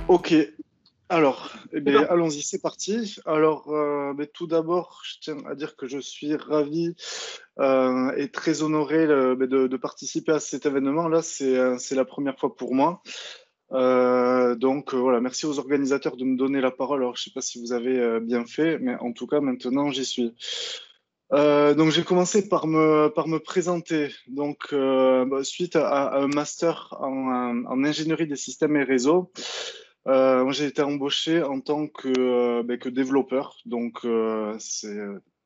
Ok, alors, eh C'est bien, parti. allons-y, c'est parti. Alors, tout d'abord, je tiens à dire que je suis ravi et très honoré de participer à cet événement-là. C'est la première fois pour moi. Donc, voilà, merci aux organisateurs de me donner la parole. Alors, je ne sais pas si vous avez bien fait, mais en tout cas, maintenant, j'y suis. Donc, j'ai commencé par me présenter. Donc, suite à un master en ingénierie des systèmes et réseaux, moi, j'ai été embauché en tant que développeur. Donc, c'est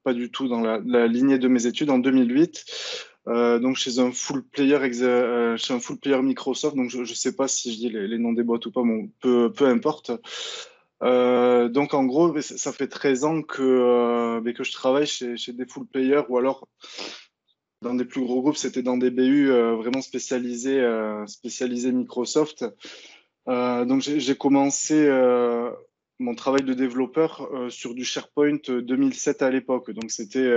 pas du tout dans la lignée de mes études en 2008. Donc, chez un full player Microsoft. Donc, je ne sais pas si je dis les noms des boîtes ou pas, bon, peu importe. Donc en gros, ça fait 13 ans que je travaille chez des full players ou alors dans des plus gros groupes, c'était dans des BU vraiment spécialisés Microsoft. Donc j'ai commencé mon travail de développeur sur du SharePoint 2007 à l'époque. Donc c'était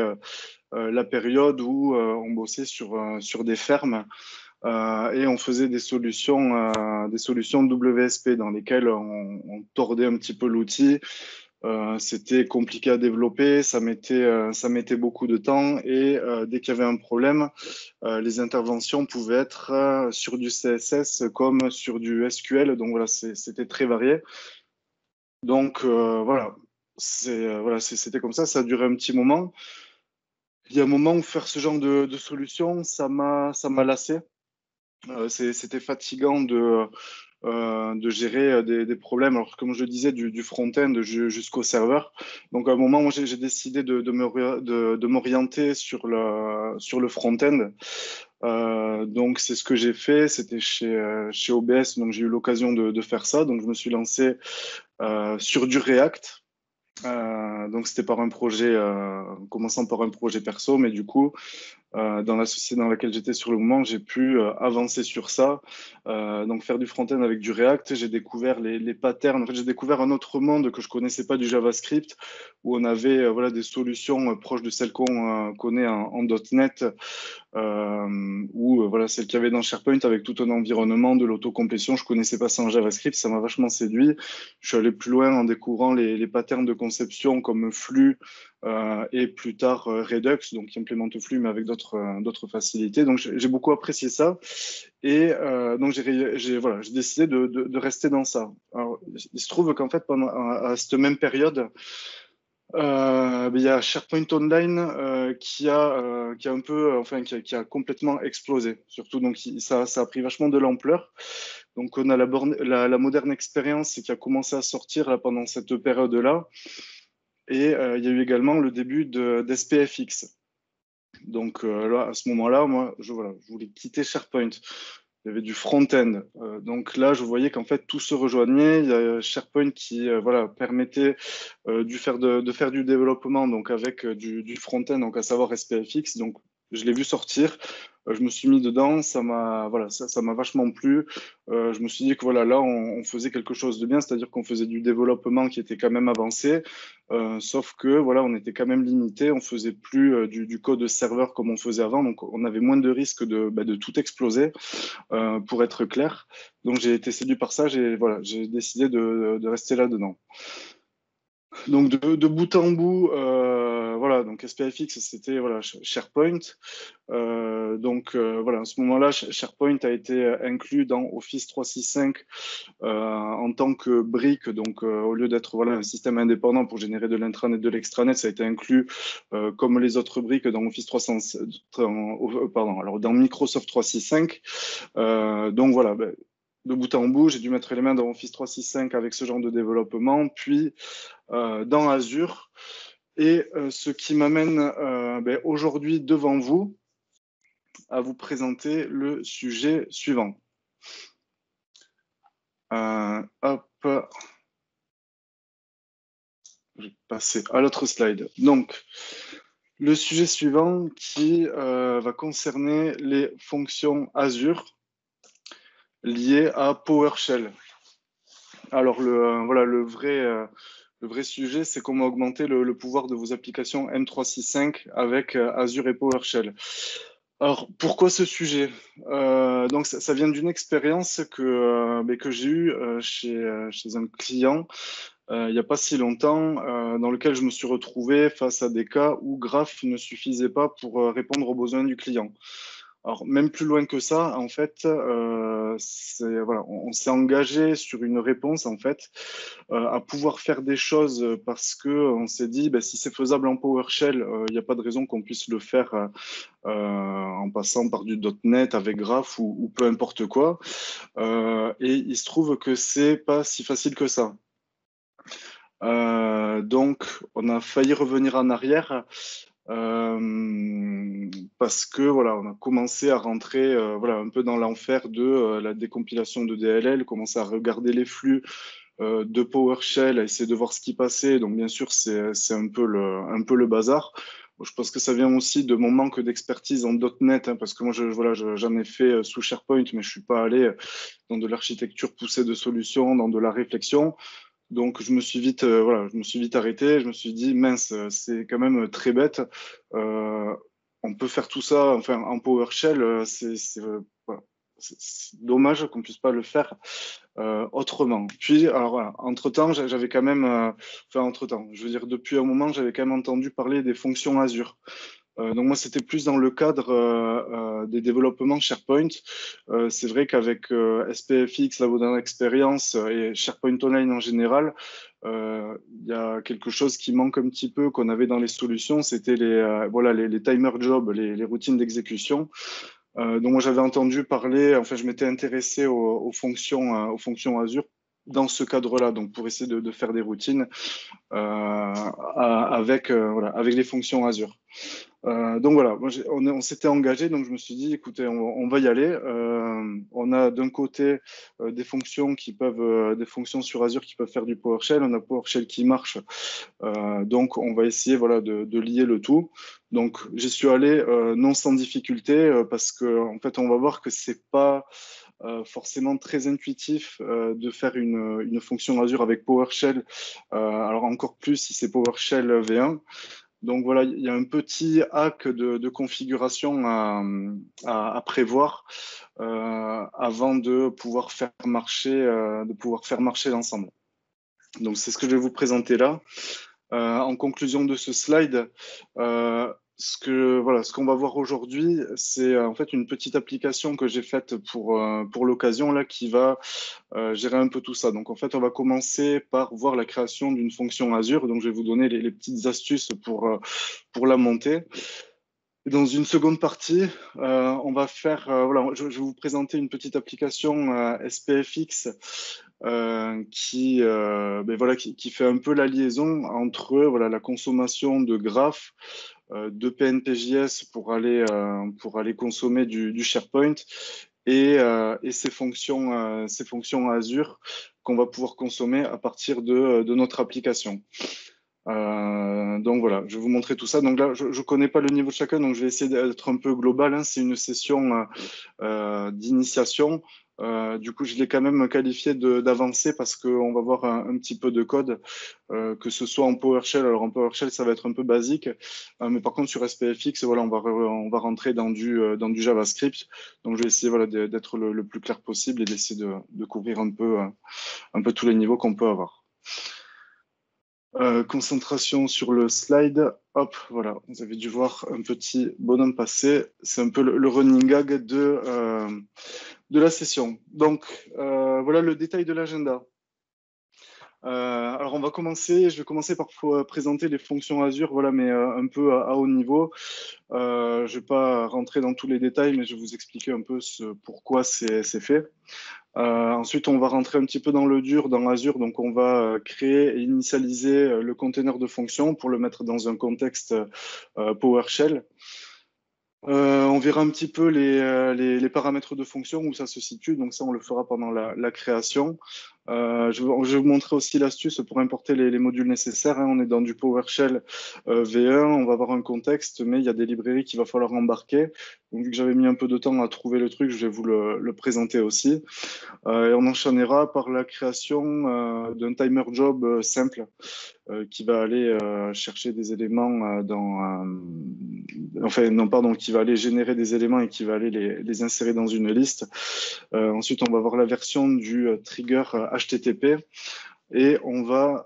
la période où on bossait sur des fermes et on faisait des solutions WSP dans lesquelles on tordait un petit peu l'outil. C'était compliqué à développer, ça mettait beaucoup de temps et dès qu'il y avait un problème, les interventions pouvaient être sur du CSS comme sur du SQL. Donc voilà, c'était très varié. Donc voilà, c'était comme ça a duré un petit moment. Il y a un moment où faire ce genre de solution, ça m'a lassé. C'était fatigant de gérer des problèmes. Alors, comme je le disais, du front-end jusqu'au serveur. Donc, à un moment, moi, j'ai décidé de m'orienter sur le front-end. Donc, c'est ce que j'ai fait. C'était chez OBS. Donc, j'ai eu l'occasion de faire ça. Donc, je me suis lancé sur du React. Donc, c'était par un projet, en commençant par un projet perso, mais du coup, dans la société dans laquelle j'étais sur le moment, j'ai pu avancer sur ça. Donc faire du front-end avec du React, j'ai découvert les patterns. En fait, j'ai découvert un autre monde que je connaissais pas du JavaScript, où on avait voilà, des solutions proches de celles qu'on connaît en .NET, ou voilà, celles qu'il y avait dans SharePoint avec tout un environnement de l'autocomplétion. Je connaissais pas ça en JavaScript, ça m'a vachement séduit. Je suis allé plus loin en découvrant les patterns de conception comme Flux et plus tard Redux, donc qui implémente Flux mais avec d'autres facilités. Donc j'ai beaucoup apprécié ça et donc voilà, j'ai décidé de rester dans ça. Alors, il se trouve qu'en fait pendant à cette même période, il y a SharePoint Online qui a un peu, enfin, qui a complètement explosé. Surtout, donc, ça a pris vachement de l'ampleur. Donc, on a la moderne expérience qui a commencé à sortir là, pendant cette période-là. Et il y a eu également le début d'SPFX. Donc, là, à ce moment-là, moi, voilà, je voulais quitter SharePoint. Il y avait du front-end. Donc là, je voyais qu'en fait, tout se rejoignait. Il y a SharePoint qui voilà, permettait de faire du développement donc avec du front-end, donc à savoir SPFX. Donc, je l'ai vu sortir. Je me suis mis dedans. Ça m'a vachement plu. Je me suis dit que voilà, là, on faisait quelque chose de bien, c'est-à-dire qu'on faisait du développement qui était quand même avancé. Sauf que voilà, on était quand même limité. On faisait plus du code serveur comme on faisait avant. Donc, on avait moins de risques de tout exploser pour être clair. Donc j'ai été séduit par ça, j'ai décidé de rester là-dedans. Donc de bout en bout, voilà, donc SPFX, c'était voilà, SharePoint. Voilà, à ce moment-là, SharePoint a été inclus dans Office 365 en tant que brique. Donc au lieu d'être voilà, un système indépendant pour générer de l'intranet et de l'extranet, ça a été inclus comme les autres briques dans Office 300, pardon, alors dans Microsoft 365. Donc voilà, ben, de bout en bout, j'ai dû mettre les mains dans Office 365 avec ce genre de développement, puis dans Azure. Et ce qui m'amène ben, aujourd'hui devant vous à vous présenter le sujet suivant. Hop, je vais passer à l'autre slide. Donc, le sujet suivant qui va concerner les fonctions Azure liées à PowerShell. Alors, voilà, le vrai sujet, c'est comment augmenter le pouvoir de vos applications M365 avec Azure et PowerShell. Alors, pourquoi ce sujet? Donc, ça vient d'une expérience que j'ai eue chez un client il n'y a pas si longtemps, dans lequel je me suis retrouvé face à des cas où Graph ne suffisait pas pour répondre aux besoins du client. Alors, même plus loin que ça, en fait, voilà, on s'est engagé sur une réponse, en fait, à pouvoir faire des choses parce que on s'est dit, ben, si c'est faisable en PowerShell, il n'y a pas de raison qu'on puisse le faire en passant par du .NET avec Graph ou peu importe quoi. Et il se trouve que c'est pas si facile que ça. Donc, on a failli revenir en arrière parce que voilà, on a commencé à rentrer voilà, un peu dans l'enfer de la décompilation de DLL, commencer à regarder les flux de PowerShell, à essayer de voir ce qui passait. Donc, bien sûr, c'est un peu le bazar. Je pense que ça vient aussi de mon manque d'expertise en .NET, hein, parce que moi, voilà, j'en ai fait sous SharePoint, mais je suis pas allé dans de l'architecture poussée de solutions, dans de la réflexion. Donc, voilà, je me suis vite arrêté. Je me suis dit, mince, c'est quand même très bête. Euh, on peut faire tout ça, enfin, en PowerShell, voilà, c'est dommage qu'on puisse pas le faire autrement. Puis, alors voilà, entre-temps, j'avais quand même, enfin, entre-temps, je veux dire, depuis un moment, j'avais quand même entendu parler des fonctions Azure. Donc moi, c'était plus dans le cadre des développements SharePoint. C'est vrai qu'avec SPFX, la dernière expérience, et SharePoint Online en général, il y a quelque chose qui manque un petit peu qu'on avait dans les solutions, c'était voilà, les timer jobs, les routines d'exécution. Donc moi, j'avais entendu parler, enfin, je m'étais intéressé aux fonctions Azure dans ce cadre-là, donc pour essayer de faire des routines voilà, avec les fonctions Azure. Donc voilà, on s'était engagé, donc je me suis dit, écoutez, on va y aller. On a d'un côté des fonctions sur Azure qui peuvent faire du PowerShell. On a PowerShell qui marche, donc on va essayer voilà de lier le tout. Donc j'y suis allé non sans difficulté parce que en fait on va voir que c'est pas forcément très intuitif de faire une fonction Azure avec PowerShell. Alors encore plus si c'est PowerShell V1. Donc voilà, il y a un petit hack de configuration à prévoir avant de pouvoir faire marcher l'ensemble. Donc c'est ce que je vais vous présenter là. En conclusion de ce slide, voilà, ce qu'on va voir aujourd'hui, c'est en fait une petite application que j'ai faite pour l'occasion là, qui va gérer un peu tout ça. Donc en fait, on va commencer par voir la création d'une fonction Azure. Donc je vais vous donner les petites astuces pour la monter. Et dans une seconde partie, on va faire, voilà, je vais vous présenter une petite application SPFX voilà, qui fait un peu la liaison entre voilà, la consommation de graphes de PNPJS pour aller consommer du SharePoint et ces fonctions Azure qu'on va pouvoir consommer à partir de notre application. Donc voilà, je vais vous montrer tout ça. Donc là, je ne connais pas le niveau de chacun, donc je vais essayer d'être un peu global, hein. C'est une session d'initiation. Du coup, je l'ai quand même qualifié d'avancé parce qu'on va voir un petit peu de code, que ce soit en PowerShell. Alors en PowerShell, ça va être un peu basique, mais par contre sur SPFX, voilà, on va rentrer dans du JavaScript. Donc je vais essayer voilà, d'être le plus clair possible et d'essayer de couvrir un peu tous les niveaux qu'on peut avoir. Concentration sur le slide. Hop, voilà, vous avez dû voir un petit bonhomme passer. C'est un peu le running gag de la session. Donc, voilà le détail de l'agenda. Alors, je vais commencer par présenter les fonctions Azure, voilà, mais un peu à haut niveau. Je ne vais pas rentrer dans tous les détails, mais je vais vous expliquer un peu pourquoi c'est fait. Ensuite, on va rentrer un petit peu dans le dur, dans Azure. Donc, on va créer et initialiser le container de fonction pour le mettre dans un contexte PowerShell. On verra un petit peu les paramètres de fonction, où ça se situe. Donc, ça, on le fera pendant la création. Je vais vous montrer aussi l'astuce pour importer les modules nécessaires, hein. On est dans du PowerShell V1, on va avoir un contexte, mais il y a des librairies qu'il va falloir embarquer. Donc, vu que j'avais mis un peu de temps à trouver le truc, je vais vous le présenter aussi. Et on enchaînera par la création d'un timer job simple qui va aller chercher des éléments enfin, non, pardon, qui va aller générer des éléments et qui va aller les insérer dans une liste. Ensuite, on va voir la version du trigger HTTP. Et on va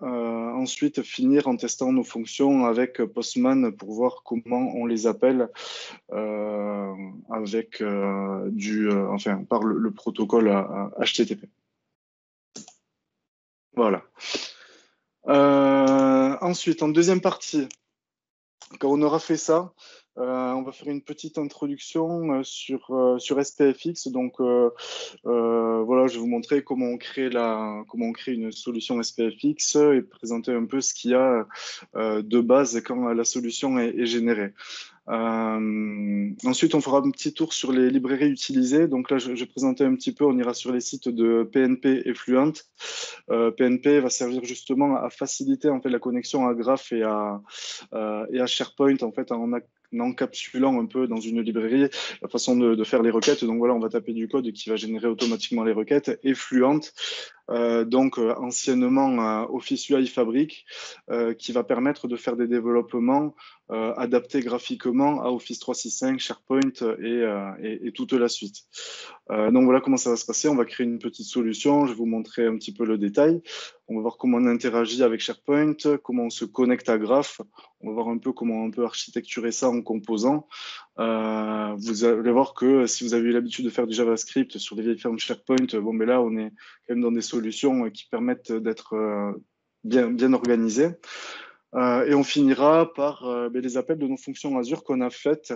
ensuite finir en testant nos fonctions avec Postman pour voir comment on les appelle avec enfin, par le protocole HTTP. Voilà. Ensuite, en deuxième partie, quand on aura fait ça, on va faire une petite introduction sur SPFX. Donc, voilà, je vais vous montrer comment on crée une solution SPFX et présenter un peu ce qu'il y a de base quand la solution est générée. Ensuite, on fera un petit tour sur les librairies utilisées. Donc là, je vais présenter un petit peu, on ira sur les sites de PNP et Fluent. PNP va servir justement à faciliter en fait, la connexion à Graph et à SharePoint en fait, en encapsulant un peu dans une librairie la façon de faire les requêtes. Donc voilà, on va taper du code qui va générer automatiquement les requêtes. Et Fluent, anciennement Office UI Fabric, qui va permettre de faire des développements adaptés graphiquement à Office 365, SharePoint et toute la suite. Donc voilà comment ça va se passer. On va créer une petite solution. Je vais vous montrer un petit peu le détail. On va voir comment on interagit avec SharePoint, comment on se connecte à Graph. On va voir un peu comment on peut architecturer ça en composant. Vous allez voir que si vous avez eu l'habitude de faire du JavaScript sur les vieilles fermes SharePoint, bon, mais là, on est quand même dans des solutions qui permettent d'être bien organisées. Et on finira par les appels de nos fonctions Azure qu'on a faites,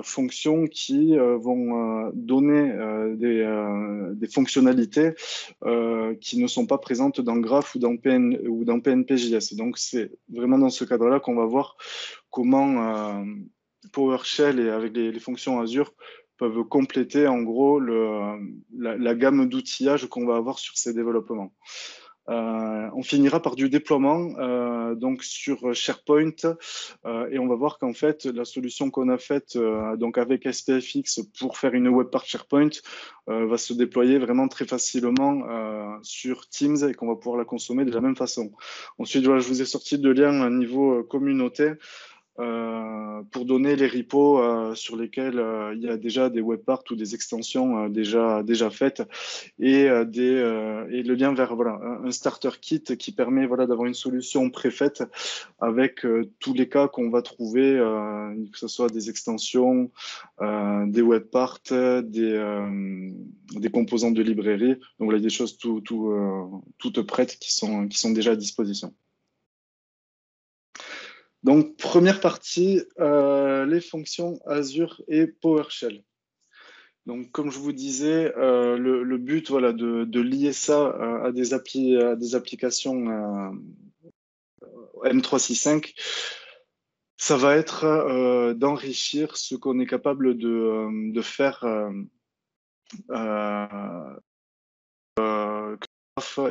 fonctions qui vont donner des fonctionnalités qui ne sont pas présentes dans Graph ou dans PNP.js. Donc, c'est vraiment dans ce cadre-là qu'on va voir comment PowerShell et avec les fonctions Azure peuvent compléter en gros la gamme d'outillage qu'on va avoir sur ces développements. On finira par du déploiement donc sur SharePoint et on va voir qu'en fait la solution qu'on a faite donc avec SPFX pour faire une web part SharePoint va se déployer vraiment très facilement sur Teams et qu'on va pouvoir la consommer de la même façon. Ensuite, voilà, je vous ai sorti de liens à niveau communauté pour donner les repos sur lesquels il y a déjà des webparts ou des extensions déjà faites et le lien vers voilà, un starter kit qui permet voilà, d'avoir une solution préfaite avec tous les cas qu'on va trouver, que ce soit des extensions, des webparts, des composants de librairie. Donc voilà, des choses toutes prêtes qui sont déjà à disposition. Donc, première partie, les fonctions Azure et PowerShell. Donc, comme je vous disais, le but voilà, de lier ça à des applications M365, ça va être d'enrichir ce qu'on est capable de faire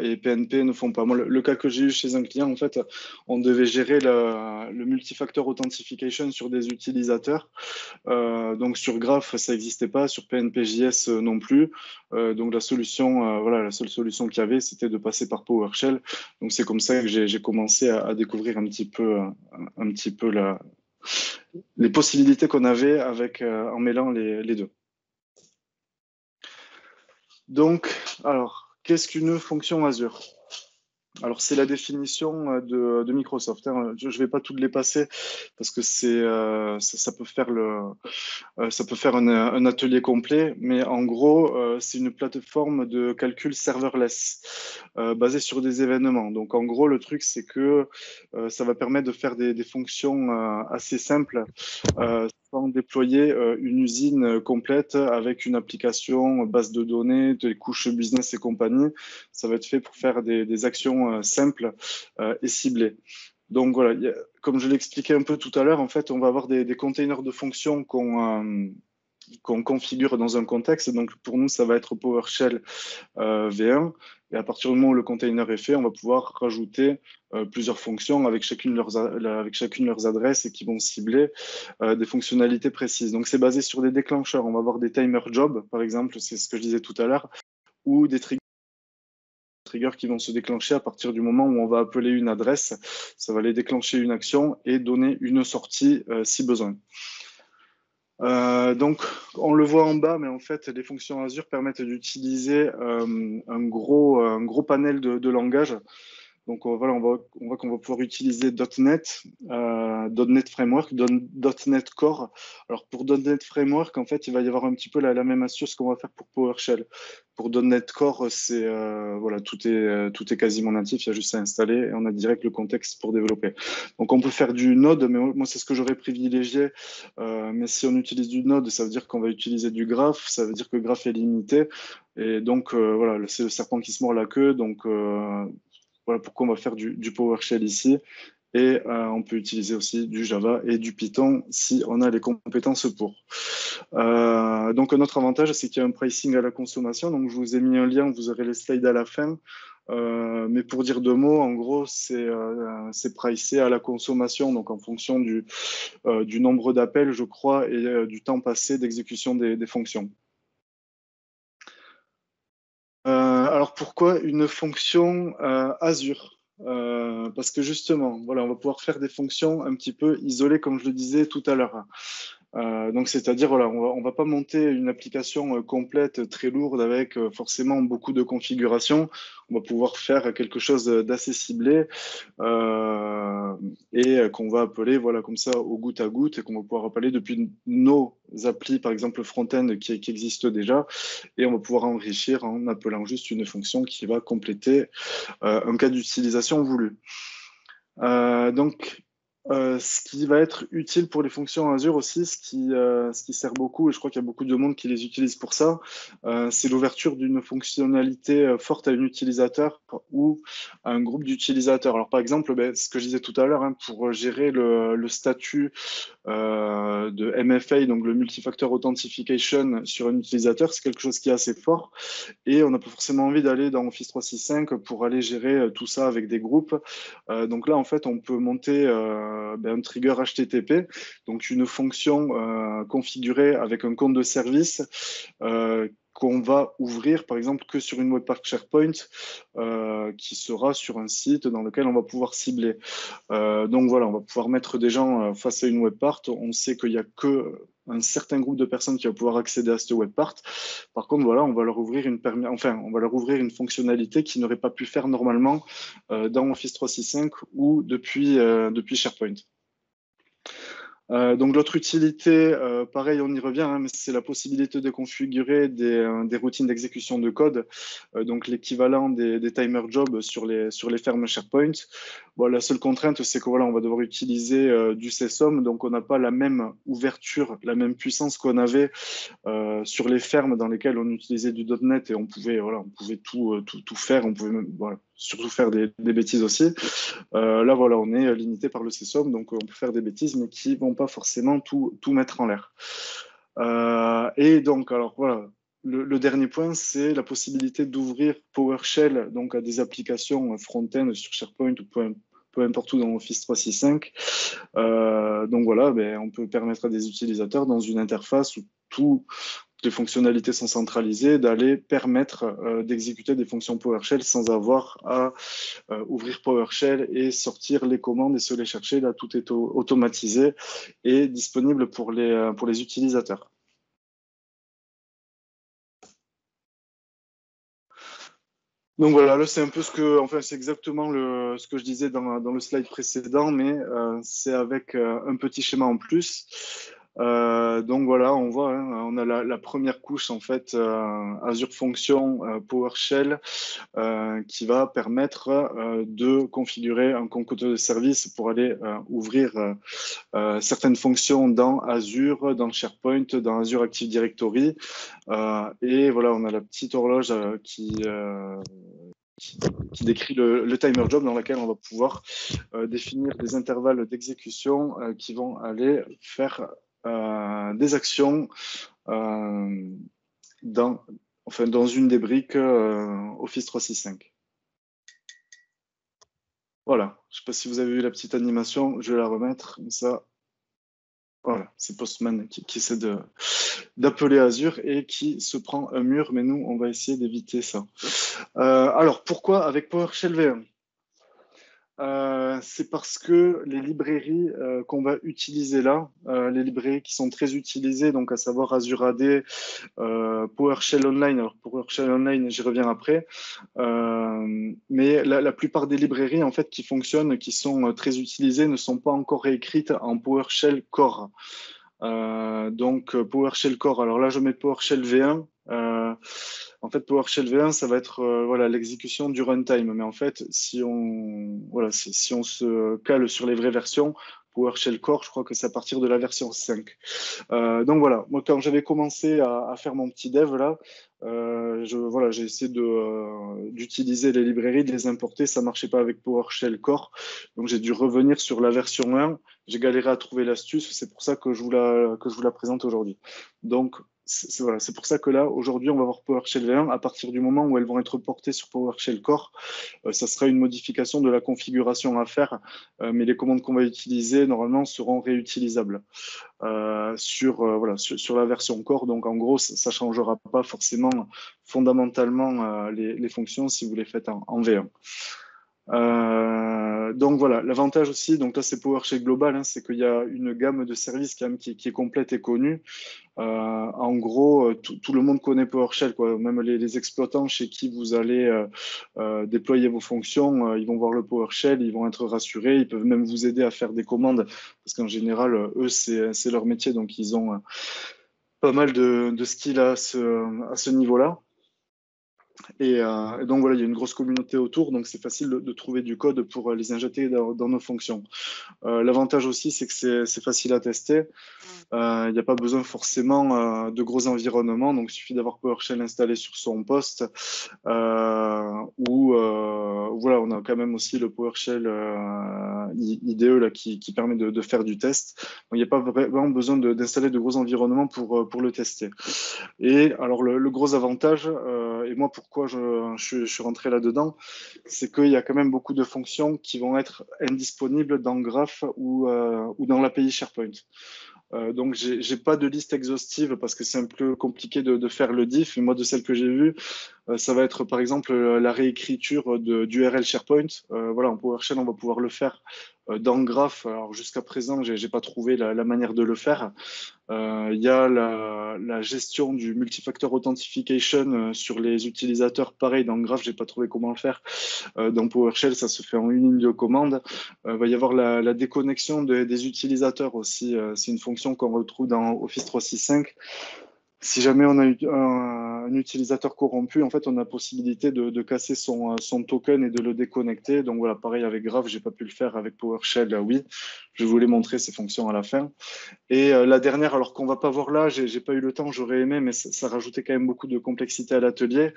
et PNP ne font pas. Moi, le cas que j'ai eu chez un client, en fait, on devait gérer le multifactor authentication sur des utilisateurs. Donc sur Graph, ça n'existait pas, sur PNP.js non plus. Donc la solution, voilà, la seule solution qu'il y avait, c'était de passer par PowerShell. Donc c'est comme ça que j'ai commencé à découvrir un petit peu les possibilités qu'on avait en mêlant les deux. Donc, alors, qu'est-ce qu'une fonction Azure? Alors, c'est la définition de Microsoft, hein. Je ne vais pas toutes les passer parce que ça peut faire un atelier complet, mais en gros, c'est une plateforme de calcul serverless basée sur des événements. Donc, en gros, le truc, c'est que ça va permettre de faire des fonctions assez simples sans déployer une usine complète avec une application, base de données, des couches business et compagnie. Ça va être fait pour faire des actions simples et ciblées. Donc voilà, comme je l'expliquais un peu tout à l'heure, en fait, on va avoir des containers de fonctions qu'on configure dans un contexte. Donc pour nous, ça va être PowerShell V1. Et à partir du moment où le container est fait, on va pouvoir rajouter plusieurs fonctions avec chacune leurs adresses et qui vont cibler des fonctionnalités précises. Donc, c'est basé sur des déclencheurs. On va avoir des timer jobs, par exemple, c'est ce que je disais tout à l'heure, ou des triggers qui vont se déclencher à partir du moment où on va appeler une adresse. Ça va aller déclencher une action et donner une sortie si besoin. Donc, on le voit en bas, mais en fait, les fonctions Azure permettent d'utiliser un gros panel de langage. Donc voilà, on voit qu'on va pouvoir utiliser .NET, .NET Framework, .NET Core. Alors pour .NET Framework, en fait, il va y avoir un petit peu la même astuce qu'on va faire pour PowerShell. Pour .NET Core, c'est voilà, tout est quasiment natif, il y a juste à installer et on a direct le contexte pour développer. Donc on peut faire du Node, mais moi c'est ce que j'aurais privilégié. Mais si on utilise du Node, ça veut dire qu'on va utiliser du Graph, ça veut dire que Graph est limité. Et donc voilà, c'est le serpent qui se mord la queue. Donc voilà pourquoi on va faire du PowerShell ici. Et on peut utiliser aussi du Java et du Python si on a les compétences pour. Donc un autre avantage, c'est qu'il y a un pricing à la consommation. Donc je vous ai mis un lien, vous aurez les slides à la fin. Mais pour dire deux mots, en gros, c'est pricé à la consommation, donc en fonction du nombre d'appels, je crois, et du temps passé d'exécution des fonctions. Alors pourquoi une fonction Azure? Parce que justement, voilà, on va pouvoir faire des fonctions un petit peu isolées, comme je le disais tout à l'heure. Donc, c'est-à-dire, voilà, on va pas monter une application complète, très lourde, avec forcément beaucoup de configurations. On va pouvoir faire quelque chose d'assez ciblé et qu'on va appeler, voilà, comme ça, au goutte à goutte, et qu'on va pouvoir appeler depuis nos applis, par exemple front-end, qui existent déjà, et on va pouvoir enrichir en appelant juste une fonction qui va compléter un cas d'utilisation voulu. Donc, ce qui va être utile pour les fonctions Azure aussi, ce qui sert beaucoup, et je crois qu'il y a beaucoup de monde qui les utilise pour ça, c'est l'ouverture d'une fonctionnalité forte à un utilisateur ou à un groupe d'utilisateurs. Alors par exemple, ben, ce que je disais tout à l'heure, hein, pour gérer le statut de MFA, donc le Multi-Factor Authentication sur un utilisateur, c'est quelque chose qui est assez fort. Et on n'a pas forcément envie d'aller dans Office 365 pour aller gérer tout ça avec des groupes. Donc là, en fait, on peut monter un trigger HTTP, donc une fonction configurée avec un compte de service qu'on va ouvrir, par exemple, que sur une webpack SharePoint qui sera sur un site dans lequel on va pouvoir cibler. Donc voilà, on va pouvoir mettre des gens face à une webpart. On sait qu'il n'y a que un certain groupe de personnes qui va pouvoir accéder à cette webpart. Par contre, voilà, on va leur ouvrir une fonctionnalité qu'ils n'auraient pas pu faire normalement dans Office 365 ou depuis SharePoint. Donc l'autre utilité, pareil, on y revient, hein, mais c'est la possibilité de configurer des routines d'exécution de code, donc l'équivalent des timer jobs sur les fermes SharePoint. Bon, la seule contrainte, c'est que voilà, on va devoir utiliser du CSOM, donc on n'a pas la même ouverture, la même puissance qu'on avait sur les fermes dans lesquelles on utilisait du .NET et on pouvait tout faire, on pouvait même, voilà, surtout faire des bêtises aussi. Là, voilà, on est limité par le CSOM, donc on peut faire des bêtises, mais qui vont pas forcément tout mettre en l'air. Et donc, alors voilà, le dernier point, c'est la possibilité d'ouvrir PowerShell donc à des applications front-end sur SharePoint ou peu importe où dans Office 365. Donc voilà, ben, on peut permettre à des utilisateurs dans une interface où toutes les fonctionnalités sont centralisées, d'aller permettre d'exécuter des fonctions PowerShell sans avoir à ouvrir PowerShell et sortir les commandes et se les chercher. Là, tout est automatisé et disponible pour les utilisateurs. Donc voilà, là c'est un peu c'est exactement ce que je disais dans le slide précédent, mais c'est avec un petit schéma en plus. Donc voilà, on voit, hein, on a la première couche en fait, Azure Function PowerShell, qui va permettre de configurer un concours de service pour aller ouvrir certaines fonctions dans Azure, dans SharePoint, dans Azure Active Directory. Et voilà, on a la petite horloge qui décrit le timer job dans lequel on va pouvoir définir des intervalles d'exécution qui vont aller faire des actions dans une des briques Office 365. Voilà, je ne sais pas si vous avez vu la petite animation, je vais la remettre, comme ça. Voilà, c'est Postman qui essaie d'appeler Azure et qui se prend un mur, mais nous, on va essayer d'éviter ça. Alors, pourquoi avec PowerShell V1? C'est parce que les librairies qu'on va utiliser là, les librairies qui sont très utilisées, donc à savoir Azure AD, PowerShell Online. Alors PowerShell Online, j'y reviens après. Mais la plupart des librairies en fait qui fonctionnent, qui sont très utilisées, ne sont pas encore réécrites en PowerShell Core. Donc PowerShell Core. Alors là, je mets PowerShell V1. En fait, PowerShell V1, ça va être voilà l'exécution du runtime. Mais en fait, si on se cale sur les vraies versions, PowerShell Core, je crois que c'est à partir de la version 5. Donc voilà, moi quand j'avais commencé à faire mon petit dev là, j'ai essayé d'utiliser les librairies, de les importer, ça marchait pas avec PowerShell Core, donc j'ai dû revenir sur la version 1. J'ai galéré à trouver l'astuce, c'est pour ça que je vous la présente aujourd'hui. Donc voilà, c'est pour ça que là, aujourd'hui, on va voir PowerShell V1. À partir du moment où elles vont être portées sur PowerShell Core, ça sera une modification de la configuration à faire, mais les commandes qu'on va utiliser, normalement, seront réutilisables sur la version Core. Donc, en gros, ça ne changera pas forcément fondamentalement les fonctions si vous les faites en V1. Donc voilà, l'avantage aussi, donc là c'est PowerShell Global, hein, c'est qu'il y a une gamme de services quand même qui est complète et connue. En gros, tout le monde connaît PowerShell, quoi. Même les exploitants chez qui vous allez déployer vos fonctions, ils vont voir le PowerShell, ils vont être rassurés, ils peuvent même vous aider à faire des commandes, parce qu'en général, eux, c'est leur métier, donc ils ont pas mal de skills à ce niveau-là. Et donc voilà, il y a une grosse communauté autour, donc c'est facile de trouver du code pour les injecter dans nos fonctions. L'avantage aussi, c'est que c'est facile à tester. Il n'y a pas besoin forcément de gros environnements, donc il suffit d'avoir PowerShell installé sur son poste. Voilà, on a quand même aussi le PowerShell IDE là, qui permet de faire du test. Donc, il n'y a pas vraiment besoin d'installer de gros environnements pour le tester. Et alors le gros avantage, et moi pourquoi je suis rentré là-dedans, c'est qu'il y a quand même beaucoup de fonctions qui vont être indisponibles dans Graph ou dans l'API SharePoint. Donc, j'ai pas de liste exhaustive parce que c'est un peu compliqué de faire le diff. Mais moi, de celles que j'ai vues, ça va être par exemple la réécriture d'URL SharePoint. Voilà, en PowerShell, on va pouvoir le faire dans Graph. Alors, jusqu'à présent, j'ai pas trouvé la manière de le faire. Il y a la gestion du multifactor authentication sur les utilisateurs. Pareil, dans Graph, j'ai pas trouvé comment le faire. Dans PowerShell, ça se fait en une ligne de commande. Il va y avoir la déconnexion des utilisateurs aussi. C'est une fonction qu'on retrouve dans Office 365. Si jamais on a un utilisateur corrompu, en fait, on a la possibilité de casser son token et de le déconnecter. Donc voilà, pareil avec Graph, j'ai pas pu le faire avec PowerShell, oui. Je voulais montrer ces fonctions à la fin. Et la dernière, alors qu'on va pas voir là, j'ai pas eu le temps, j'aurais aimé, mais ça rajoutait quand même beaucoup de complexité à l'atelier.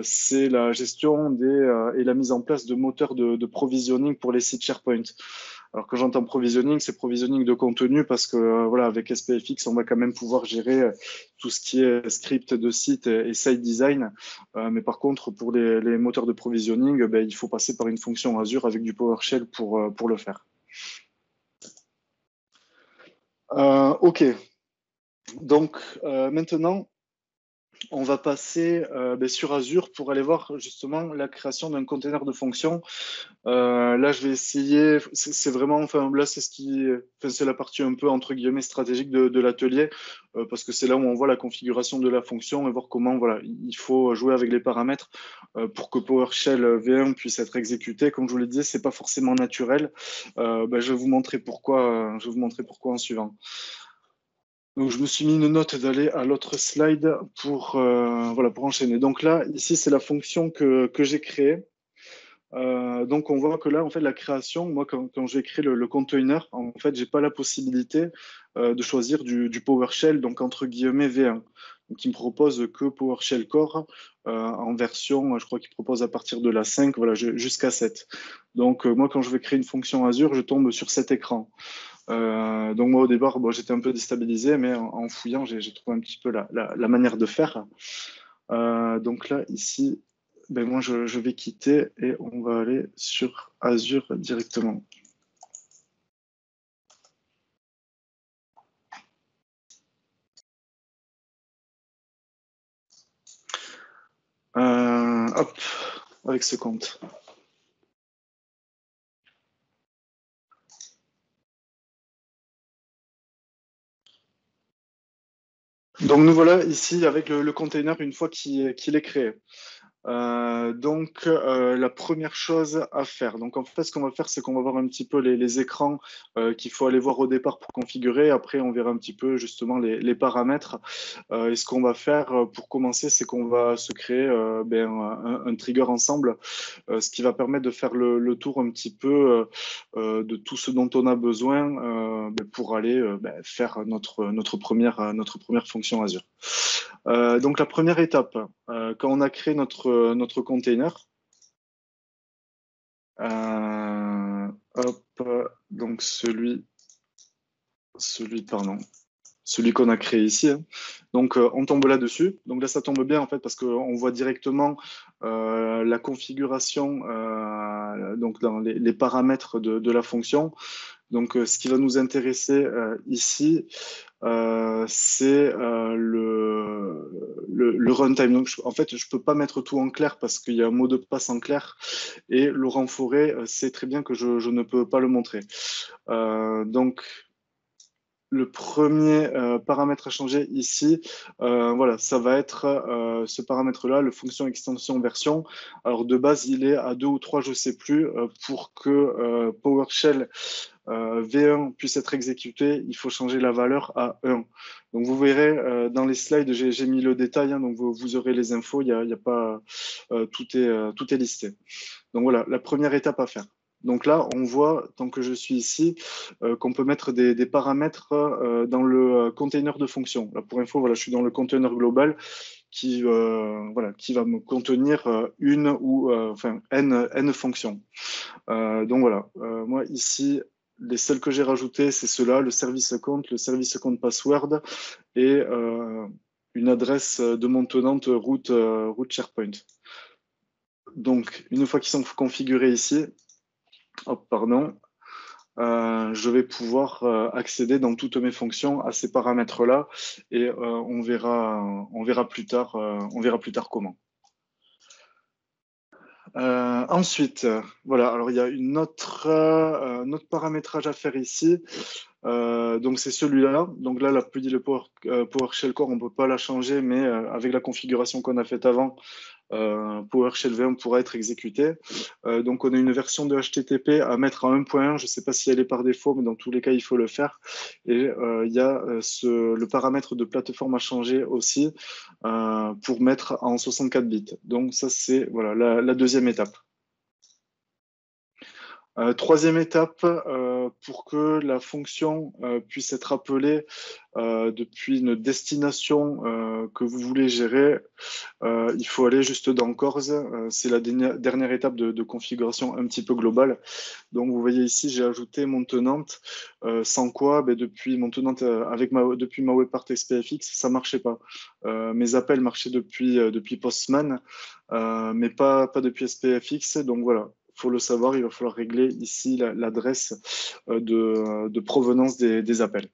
C'est la gestion et la mise en place de moteurs de provisioning pour les sites SharePoint. Alors quand j'entends provisioning, c'est provisioning de contenu parce que voilà, avec SPFX, on va quand même pouvoir gérer tout ce qui est script de site et site design. Mais par contre, pour les moteurs de provisioning, il faut passer par une fonction Azure avec du PowerShell pour le faire. OK. Donc maintenant, on va passer sur Azure pour aller voir justement la création d'un container de fonction. Là, je vais essayer. C'est vraiment, enfin, là, c'est la partie un peu entre guillemets stratégique de l'atelier parce que c'est là où on voit la configuration de la fonction et voir comment, voilà, il faut jouer avec les paramètres pour que PowerShell V1 puisse être exécuté. Comme je vous le disais, c'est pas forcément naturel. Je vais vous montrer pourquoi. Je vais vous montrer pourquoi en suivant. Donc, je me suis mis une note d'aller à l'autre slide pour enchaîner. Donc là, ici, c'est la fonction que j'ai créée. Donc, on voit que là, en fait, la création, moi, quand j'ai créé le container, en fait, j'ai pas la possibilité de choisir du PowerShell, donc entre guillemets V1. Donc, il me propose que PowerShell Core en version, je crois qu'il propose à partir de la 5, voilà, jusqu'à 7. Donc, moi, quand je vais créer une fonction Azure, je tombe sur cet écran. Donc moi au départ, j'étais un peu déstabilisé, mais en fouillant, j'ai trouvé un petit peu la manière de faire. Donc là, ici, ben moi, je vais quitter et on va aller sur Azure directement. Hop, avec ce compte. Donc nous voilà ici avec le container une fois qu'il est créé. La première chose à faire. Donc, en fait, ce qu'on va faire, c'est qu'on va voir un petit peu les écrans qu'il faut aller voir au départ pour configurer. Après, on verra un petit peu justement les paramètres. Et ce qu'on va faire pour commencer, c'est qu'on va se créer un trigger ensemble, ce qui va permettre de faire le tour un petit peu de tout ce dont on a besoin pour aller faire notre première fonction Azure. Donc la première étape, quand on a créé notre container, hop, donc celui qu'on a créé ici, hein. Donc on tombe là-dessus. Donc là ça tombe bien en fait parce qu'on voit directement la configuration donc dans les paramètres de la fonction. Donc ce qui va nous intéresser ici, c'est le runtime. Donc, en fait, je ne peux pas mettre tout en clair parce qu'il y a un mot de passe en clair et Laurent Fauré sait très bien que je ne peux pas le montrer. Donc, le premier paramètre à changer ici, voilà, ça va être ce paramètre-là, le fonction extension version. Alors de base, il est à 2 ou 3, je ne sais plus, pour que PowerShell V1 puisse être exécuté, il faut changer la valeur à 1. Donc vous verrez dans les slides, j'ai mis le détail, hein, donc vous aurez les infos, il y a pas, tout est listé. Donc voilà, la première étape à faire. Donc là, on voit, tant que je suis ici, qu'on peut mettre des paramètres dans le container de fonction. Là, pour info, voilà, je suis dans le container global qui va me contenir une ou n fonctions. Donc voilà, moi ici, les seuls que j'ai rajoutés, c'est ceux-là, le service compte, le service compte password et une adresse de mon tenante route SharePoint. Donc, une fois qu'ils sont configurés ici, je vais pouvoir accéder dans toutes mes fonctions à ces paramètres-là et on verra plus tard comment. Ensuite, voilà, alors il y a un autre paramétrage à faire ici. Donc c'est celui-là. Donc là, le PowerShell Core, on ne peut pas la changer, mais avec la configuration qu'on a faite avant, PowerShell V1 pourra être exécuté. Donc on a une version de HTTP à mettre à 1.1. Je ne sais pas si elle est par défaut, mais dans tous les cas, il faut le faire. Et il y a le paramètre de plateforme à changer aussi pour mettre en 64 bits. Donc ça, c'est voilà, la deuxième étape. Troisième étape, pour que la fonction puisse être appelée depuis une destination que vous voulez gérer, il faut aller juste dans Cors. C'est la dernière étape de configuration un petit peu globale. Donc vous voyez ici, j'ai ajouté mon tenante, sans quoi, depuis mon tenante depuis ma webpart SPFX, ça marchait pas. Mes appels marchaient depuis Postman, mais pas depuis SPFX. Donc voilà. Faut le savoir, il va falloir régler ici l'adresse de provenance des appels.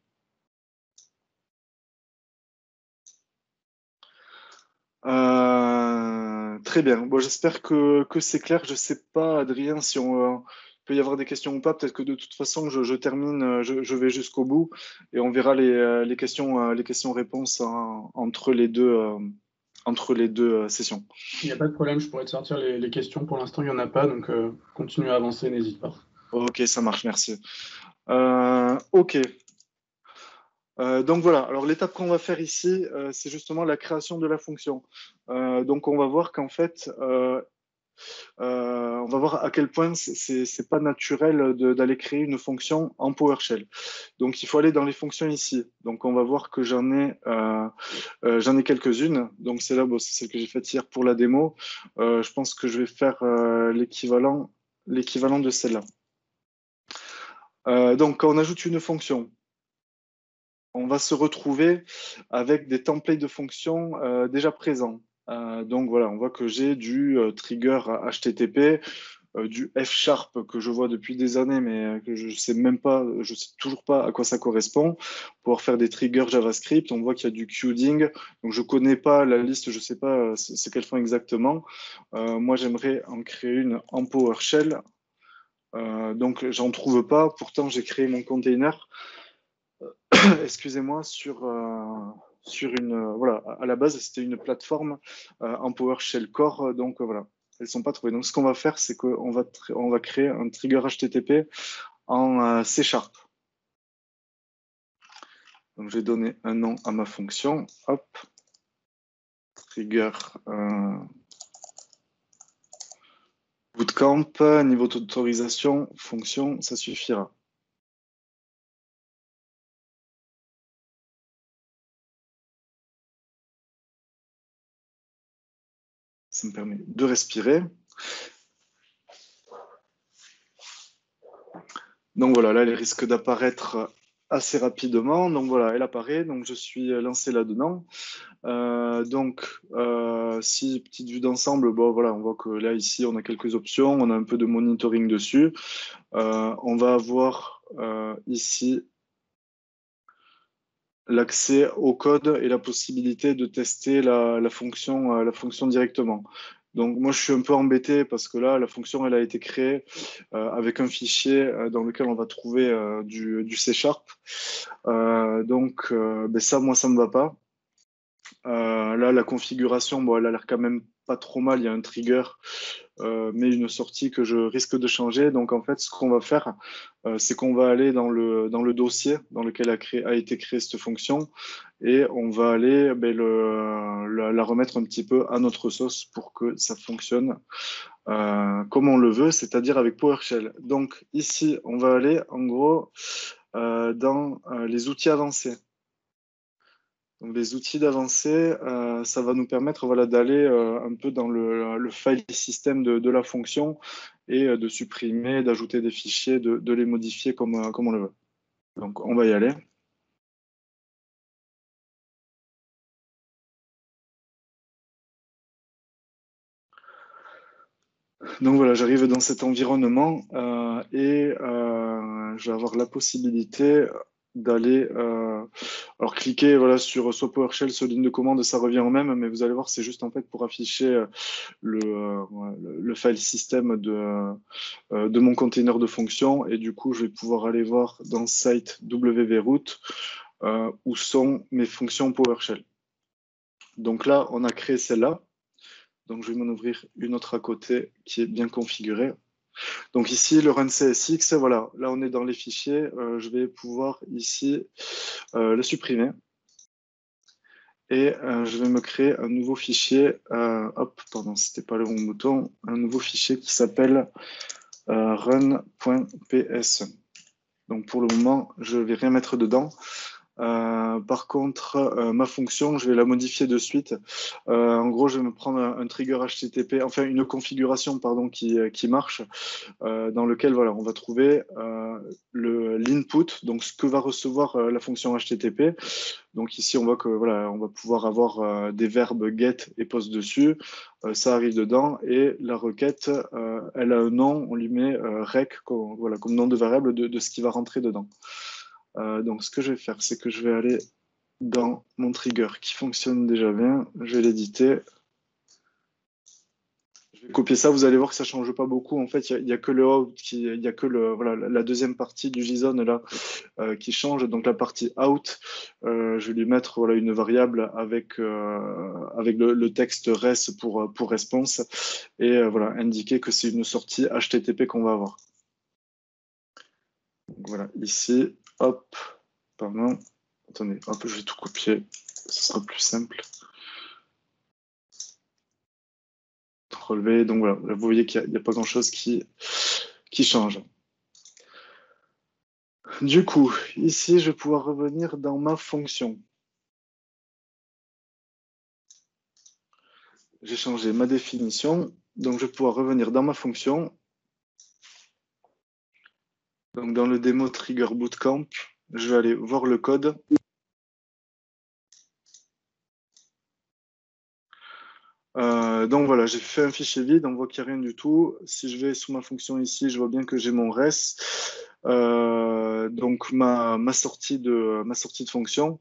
Très bien. Bon, j'espère que c'est clair. Je ne sais pas, Adrien, si on peut y avoir des questions ou pas. Peut-être que de toute façon, je termine, je vais jusqu'au bout et on verra les questions-réponses entre les deux sessions. Il n'y a pas de problème, je pourrais te sortir les questions. Pour l'instant, il n'y en a pas, donc continue à avancer, n'hésite pas. Ok, ça marche, merci. Ok. Donc voilà, alors l'étape qu'on va faire ici, c'est justement la création de la fonction. Donc on va voir qu'en fait, on va voir à quel point c'est pas naturel d'aller créer une fonction en PowerShell. Donc il faut aller dans les fonctions ici. Donc on va voir que j'en ai quelques-unes. Donc c'est là, c'est celle que j'ai faite hier pour la démo. Je pense que je vais faire l'équivalent de celle-là. Donc quand on ajoute une fonction, on va se retrouver avec des templates de fonctions déjà présents. Donc voilà, on voit que j'ai du trigger HTTP, du F# que je vois depuis des années, mais que je sais même pas, je sais toujours pas à quoi ça correspond. Pour faire des triggers JavaScript, on voit qu'il y a du coding. Donc je connais pas la liste, je sais pas ce qu'elles font exactement. Moi, j'aimerais en créer une en PowerShell. Donc j'en trouve pas. Pourtant, j'ai créé mon container. Excusez-moi, sur une voilà, à la base c'était une plateforme en PowerShell Core, donc voilà, elles sont pas trouvées. Donc ce qu'on va faire, c'est on va créer un trigger HTTP en C#. Donc je vais donner un nom à ma fonction, hop, trigger bootcamp, niveau d'autorisation, fonction, ça suffira. Ça me permet de respirer. Donc voilà, là, elle risque d'apparaître assez rapidement. Donc voilà, elle apparaît. Donc je suis lancé là-dedans. Si petite vue d'ensemble, bon voilà, on voit que là ici on a quelques options, on a un peu de monitoring dessus. On va avoir ici l'accès au code et la possibilité de tester la fonction directement. Donc moi je suis un peu embêté parce que là la fonction elle a été créée avec un fichier dans lequel on va trouver du C#. Ben ça moi ça me va pas. Là la configuration bon elle a l'air quand même pas trop mal, il y a un trigger mais une sortie que je risque de changer. Donc en fait, ce qu'on va faire, c'est qu'on va aller dans le dossier dans lequel a été créée cette fonction et on va aller la remettre un petit peu à notre sauce pour que ça fonctionne comme on le veut, c'est-à-dire avec PowerShell. Donc ici, on va aller en gros dans les outils avancés. Donc, les outils d'avancée, ça va nous permettre voilà, d'aller un peu dans le file system de la fonction et de supprimer, d'ajouter des fichiers, de les modifier comme on le veut. Donc, on va y aller. Donc voilà, j'arrive dans cet environnement je vais avoir la possibilité d'aller alors cliquer voilà, sur soit PowerShell, soit ligne de commande, ça revient au même, mais vous allez voir, c'est juste en fait pour afficher le file system de mon container de fonction et du coup je vais pouvoir aller voir dans site www.root où sont mes fonctions PowerShell. Donc là, on a créé celle-là. Donc, je vais m'en ouvrir une autre à côté qui est bien configurée. Donc ici, le run CSX, voilà, là on est dans les fichiers. Je vais pouvoir ici le supprimer. Et je vais me créer un nouveau fichier. Hop, pardon, c'était pas le bon bouton. Un nouveau fichier qui s'appelle run.ps. Donc pour le moment, je ne vais rien mettre dedans. Par contre, ma fonction, je vais la modifier de suite. En gros, je vais me prendre un trigger HTTP, enfin une configuration pardon, qui marche, dans lequel voilà, on va trouver l'input, donc ce que va recevoir la fonction HTTP. Donc ici, on voit que voilà, on va pouvoir avoir des verbes get et post dessus. Ça arrive dedans et la requête, elle a un nom, on lui met rec voilà, comme nom de variable de ce qui va rentrer dedans. Donc ce que je vais faire, c'est que je vais aller dans mon trigger qui fonctionne déjà bien. Je vais l'éditer. Je vais copier ça. Vous allez voir que ça ne change pas beaucoup. En fait, il n'y a que le out, il y a que voilà, la deuxième partie du JSON là qui change. Donc la partie out, je vais lui mettre voilà, une variable avec le texte res pour response et voilà, indiquer que c'est une sortie HTTP qu'on va avoir. Donc, voilà, ici, hop, pardon. Attendez, hop, je vais tout copier, ce sera plus simple. Relever, donc voilà, vous voyez qu'il n'y a pas grand-chose qui change. Du coup, ici, je vais pouvoir revenir dans ma fonction. J'ai changé ma définition, donc je vais pouvoir revenir dans ma fonction. Donc dans le démo trigger bootcamp, je vais aller voir le code. Donc voilà, j'ai fait un fichier vide, on voit qu'il n'y a rien du tout. Si je vais sous ma fonction ici, je vois bien que j'ai mon res. Donc ma sortie de fonction.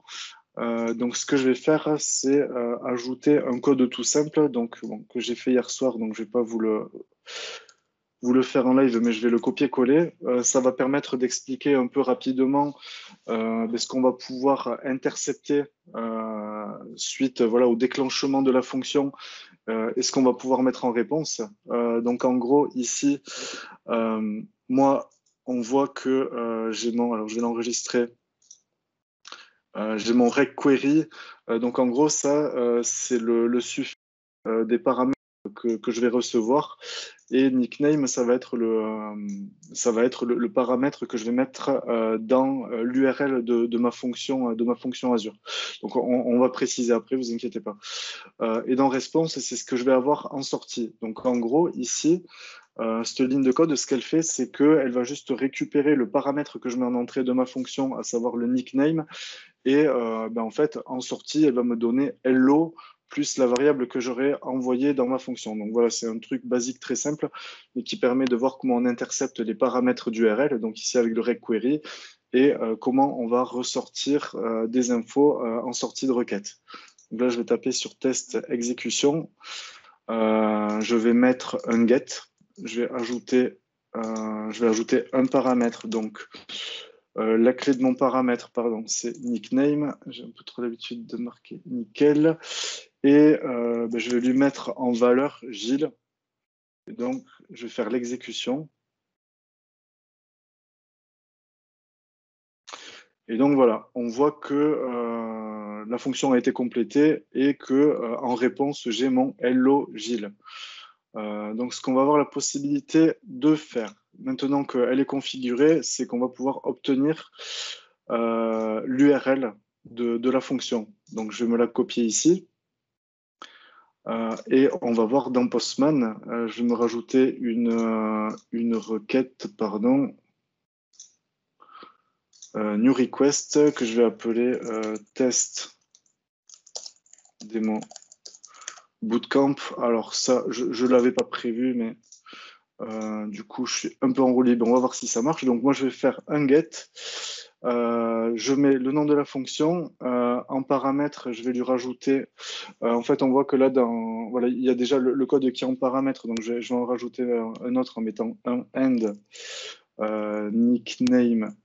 Donc ce que je vais faire, c'est ajouter un code tout simple, donc bon, que j'ai fait hier soir, donc je vais pas vous le faire en live, mais je vais le copier-coller. Ça va permettre d'expliquer un peu rapidement ce qu'on va pouvoir intercepter suite voilà, au déclenchement de la fonction et ce qu'on va pouvoir mettre en réponse. Donc en gros, ici, moi, on voit que j'ai mon, alors je vais l'enregistrer, j'ai mon requery. Donc en gros, ça, c'est le suffix des paramètres que je vais recevoir. Et nickname, ça va être le paramètre que je vais mettre dans l'URL de ma fonction Azure. Donc on va préciser après, vous inquiétez pas. Et dans response, c'est ce que je vais avoir en sortie. Donc en gros, ici, cette ligne de code, ce qu'elle fait, c'est qu'elle va juste récupérer le paramètre que je mets en entrée de ma fonction, à savoir le nickname, et en fait, en sortie, elle va me donner hello plus la variable que j'aurais envoyée dans ma fonction. Donc voilà, c'est un truc basique très simple, mais qui permet de voir comment on intercepte les paramètres d'URL, donc ici avec le requery, et comment on va ressortir des infos en sortie de requête. Donc là, je vais taper sur test exécution. Je vais mettre un get. Je vais ajouter un paramètre, donc la clé de mon paramètre, pardon, c'est nickname. J'ai un peu trop l'habitude de marquer nickel. Et je vais lui mettre en valeur Gilles. Et donc, je vais faire l'exécution. Et donc voilà, on voit que la fonction a été complétée et que en réponse, j'ai mon hello Gilles. Donc, ce qu'on va avoir la possibilité de faire, maintenant qu'elle est configurée, c'est qu'on va pouvoir obtenir l'URL de la fonction. Donc, je vais me la copier ici. Et on va voir dans Postman, je vais me rajouter une requête, pardon, new request que je vais appeler test démo bootcamp. Alors ça, je ne l'avais pas prévu, mais du coup, je suis un peu enroulé. On va voir si ça marche. Donc moi, je vais faire un get. Je mets le nom de la fonction. En paramètre, je vais lui rajouter. En fait, on voit que là, voilà, il y a déjà le code qui est en paramètre. Donc je vais en rajouter un autre en mettant un end nickname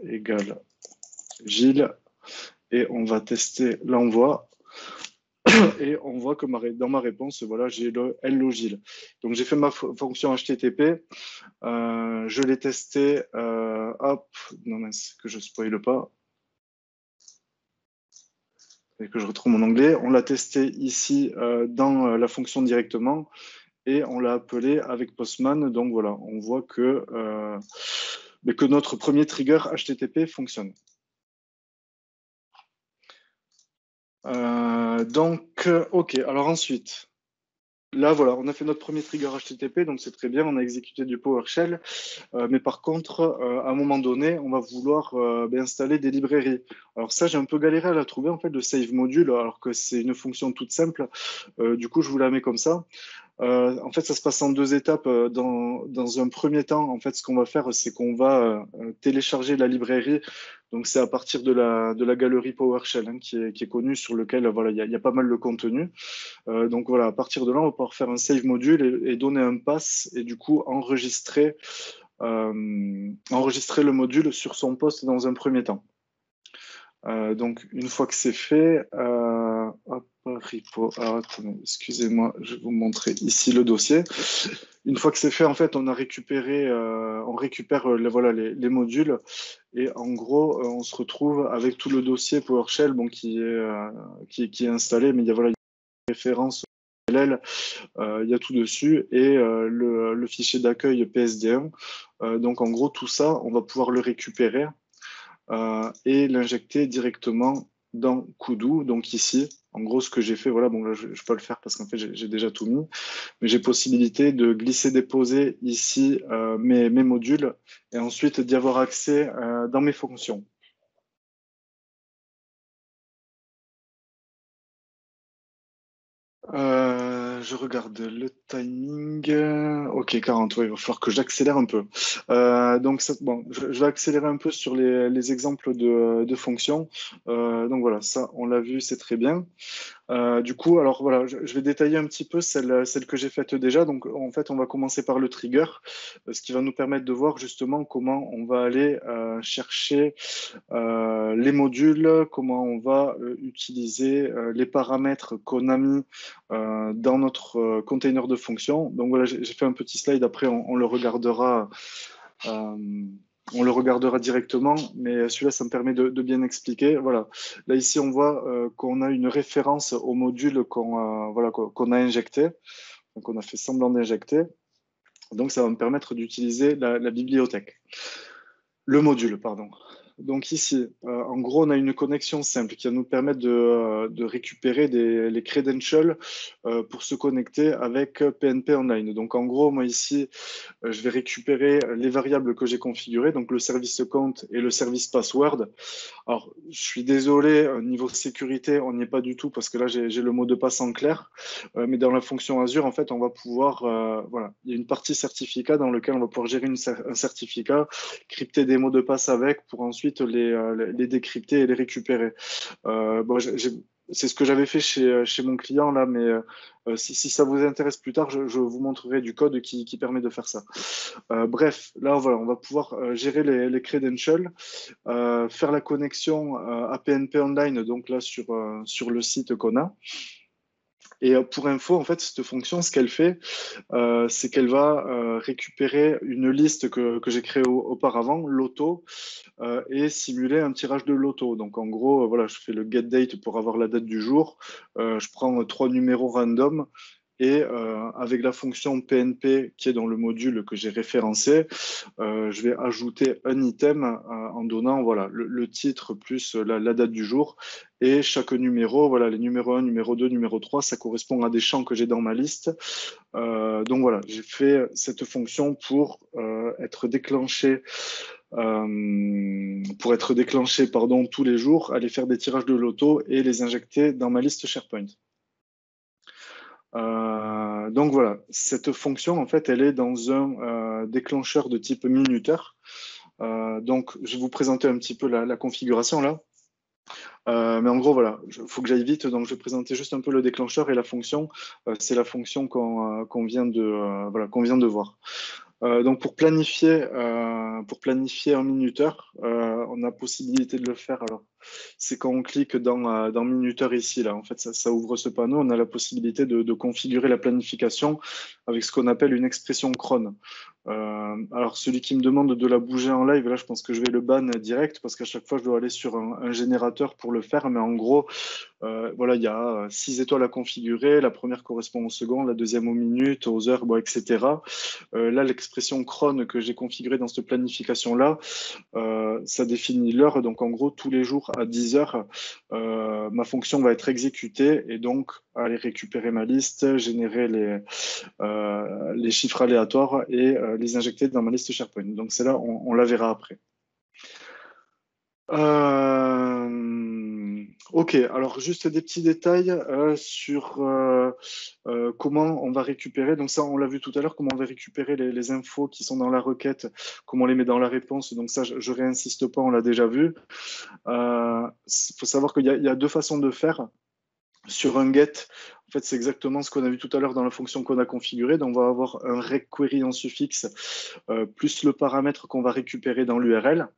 égale Gilles. Et on va tester l'envoi. Et on voit que dans ma réponse, voilà, j'ai le hello Gilles. Donc j'ai fait ma fonction HTTP. Je l'ai testé. Hop, non mince, que je spoile pas. Et que je retrouve mon onglet. On l'a testé ici dans la fonction directement et on l'a appelé avec Postman. Donc voilà, on voit que notre premier trigger HTTP fonctionne. OK. Alors ensuite, là, voilà, on a fait notre premier trigger HTTP, donc c'est très bien, on a exécuté du PowerShell. Mais par contre, à un moment donné, on va vouloir installer des librairies. Alors ça, j'ai un peu galéré à la trouver, en fait, le save module, alors que c'est une fonction toute simple. Du coup, je vous la mets comme ça. En fait, ça se passe en deux étapes. Dans un premier temps, en fait, ce qu'on va faire, c'est qu'on va télécharger la librairie. Donc, c'est à partir de la galerie PowerShell qui est connue, sur lequel voilà, il y a pas mal de contenu. Donc voilà, à partir de là, on va pouvoir faire un save module et donner un pass et du coup enregistrer le module sur son poste dans un premier temps. Donc une fois que c'est fait, hop, repo, attendez, excusez-moi, je vais vous montrer ici le dossier. Une fois que c'est fait, en fait, on récupère voilà, les modules et en gros, on se retrouve avec tout le dossier PowerShell qui est installé, mais il y a voilà, une référence il y a tout dessus et le fichier d'accueil PSD1. Donc en gros, tout ça, on va pouvoir le récupérer et l'injecter directement dans Kudu. Donc ici, en gros, ce que j'ai fait, voilà, bon, là, je peux le faire parce qu'en fait, j'ai déjà tout mis, mais j'ai possibilité de glisser-déposer ici mes modules et ensuite d'y avoir accès dans mes fonctions. Je regarde le timing. Ok, 40, ouais, il va falloir que j'accélère un peu. Donc, bon, je vais accélérer un peu sur les exemples de fonctions. Donc voilà, ça, on l'a vu, c'est très bien. Du coup, alors voilà, je vais détailler un petit peu celle que j'ai faite déjà. Donc, en fait, on va commencer par le trigger, ce qui va nous permettre de voir justement comment on va aller chercher les modules, comment on va utiliser les paramètres qu'on a mis dans notre container de fonction. Donc voilà, j'ai fait un petit slide, après on le regardera. On le regardera directement, mais celui-là, ça me permet de bien expliquer. Voilà. Là, ici, on voit qu'on a une référence au module voilà, qu'on a injecté, donc on a fait semblant d'injecter. Donc, ça va me permettre d'utiliser la bibliothèque. Le module, pardon. Donc ici, en gros, on a une connexion simple qui va nous permettre de récupérer les credentials pour se connecter avec PNP Online. Donc en gros, moi ici, je vais récupérer les variables que j'ai configurées, donc le service count et le service password. Alors, je suis désolé, niveau sécurité, on n'y est pas du tout parce que là, j'ai le mot de passe en clair. Mais dans la fonction Azure, en fait, on va pouvoir, voilà, il y a une partie certificat dans lequel on va pouvoir gérer un certificat, crypter des mots de passe avec pour ensuite les décrypter et les récupérer. Bon, c'est ce que j'avais fait chez mon client là, mais si ça vous intéresse plus tard, je vous montrerai du code qui permet de faire ça. Bref, là voilà, on va pouvoir gérer les credentials, faire la connexion à PNP Online, donc là sur le site qu'on a. Et pour info, en fait, cette fonction, ce qu'elle fait, c'est qu'elle va récupérer une liste que j'ai créée auparavant, loto, et simuler un tirage de loto. Donc en gros, voilà, je fais le get date pour avoir la date du jour. Je prends 3 numéros random et avec la fonction PNP qui est dans le module que j'ai référencé, je vais ajouter un item en donnant voilà, le titre plus la date du jour. Et chaque numéro, voilà, les numéros 1, numéro 2, numéro 3, ça correspond à des champs que j'ai dans ma liste. Donc voilà, j'ai fait cette fonction pour être déclenché pardon, tous les jours, aller faire des tirages de loto et les injecter dans ma liste SharePoint. Donc voilà, cette fonction, en fait, elle est dans un déclencheur de type minuteur. Donc, je vais vous présenter un petit peu la configuration là. Mais en gros, voilà, il faut que j'aille vite, donc je vais présenter juste un peu le déclencheur et la fonction. C'est la fonction qu'on vient voilà, qu'on vient de voir. Donc pour planifier un minuteur, on a possibilité de le faire. Alors, c'est quand on clique dans minuteur ici, là, en fait, ça ouvre ce panneau. On a la possibilité de configurer la planification avec ce qu'on appelle une expression cron. Alors, celui qui me demande de la bouger en live, là, je pense que je vais le ban direct parce qu'à chaque fois, je dois aller sur un générateur pour le faire. Mais en gros, voilà, il y a 6 étoiles à configurer. La première correspond aux secondes, la deuxième aux minutes, aux heures, bon, etc. Là, l'expression cron que j'ai configurée dans cette planification-là, ça définit l'heure. Donc, en gros, tous les jours à 10 heures, ma fonction va être exécutée et donc aller récupérer ma liste, générer les chiffres aléatoires et les injecter dans ma liste SharePoint. Donc, c'est là, on la verra après. Ok, alors juste des petits détails sur comment on va récupérer. Donc ça, on l'a vu tout à l'heure, comment on va récupérer les infos qui sont dans la requête, comment on les met dans la réponse. Donc ça, je réinsiste pas, on l'a déjà vu. Il faut savoir qu'il y a deux façons de faire. Sur un get, en fait, c'est exactement ce qu'on a vu tout à l'heure dans la fonction qu'on a configurée. Donc, on va avoir un requery en suffixe plus le paramètre qu'on va récupérer dans l'URL.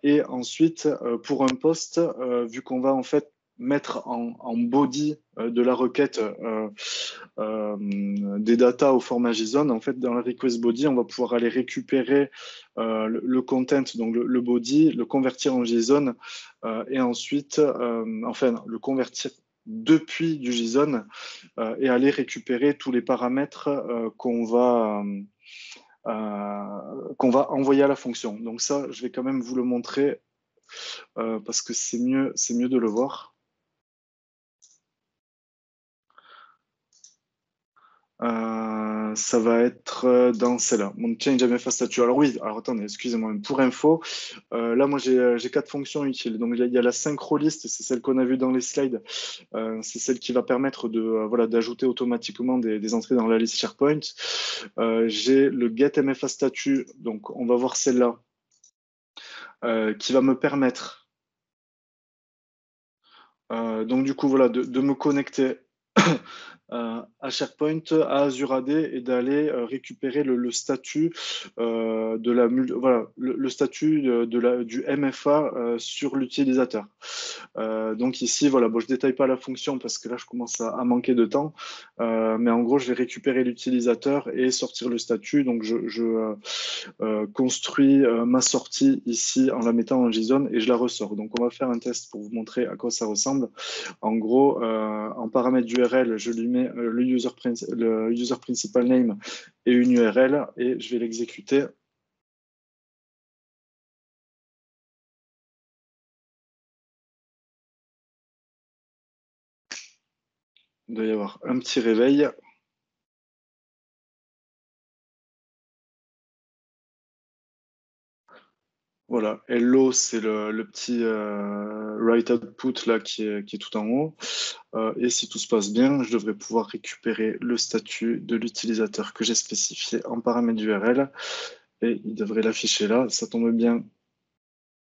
Et ensuite, pour un post, vu qu'on va en fait mettre en body de la requête des data au format JSON, en fait, dans la request body, on va pouvoir aller récupérer le content, donc le body, le convertir en JSON et ensuite, enfin, le convertir depuis du JSON et aller récupérer tous les paramètres qu'on va envoyer à la fonction. Donc ça, je vais quand même vous le montrer parce que c'est mieux de le voir. ça va être dans celle-là, mon change MFA statut. Alors oui, alors attendez, excusez-moi, pour info, là moi j'ai 4 fonctions utiles. Donc il y a la synchro list, c'est celle qu'on a vue dans les slides. C'est celle qui va permettre de voilà d'ajouter automatiquement des entrées dans la liste SharePoint. J'ai le get MFA statut, donc on va voir celle-là, qui va me permettre donc du coup voilà de me connecter à SharePoint, à Azure AD et d'aller récupérer le statut de la voilà le statut du MFA sur l'utilisateur. Donc ici voilà, bon, je détaille pas la fonction parce que là je commence à manquer de temps, mais en gros je vais récupérer l'utilisateur et sortir le statut. Donc je construis ma sortie ici en la mettant en JSON et je la ressors. Donc on va faire un test pour vous montrer à quoi ça ressemble. En gros, en paramètre d'URL, je lui mets le user principal name et une URL et je vais l'exécuter. Il doit y avoir un petit réveil. Voilà, hello, c'est le petit write output là qui est tout en haut. Et si tout se passe bien, je devrais pouvoir récupérer le statut de l'utilisateur que j'ai spécifié en paramètre d'URL. Et il devrait l'afficher là. Ça tombe bien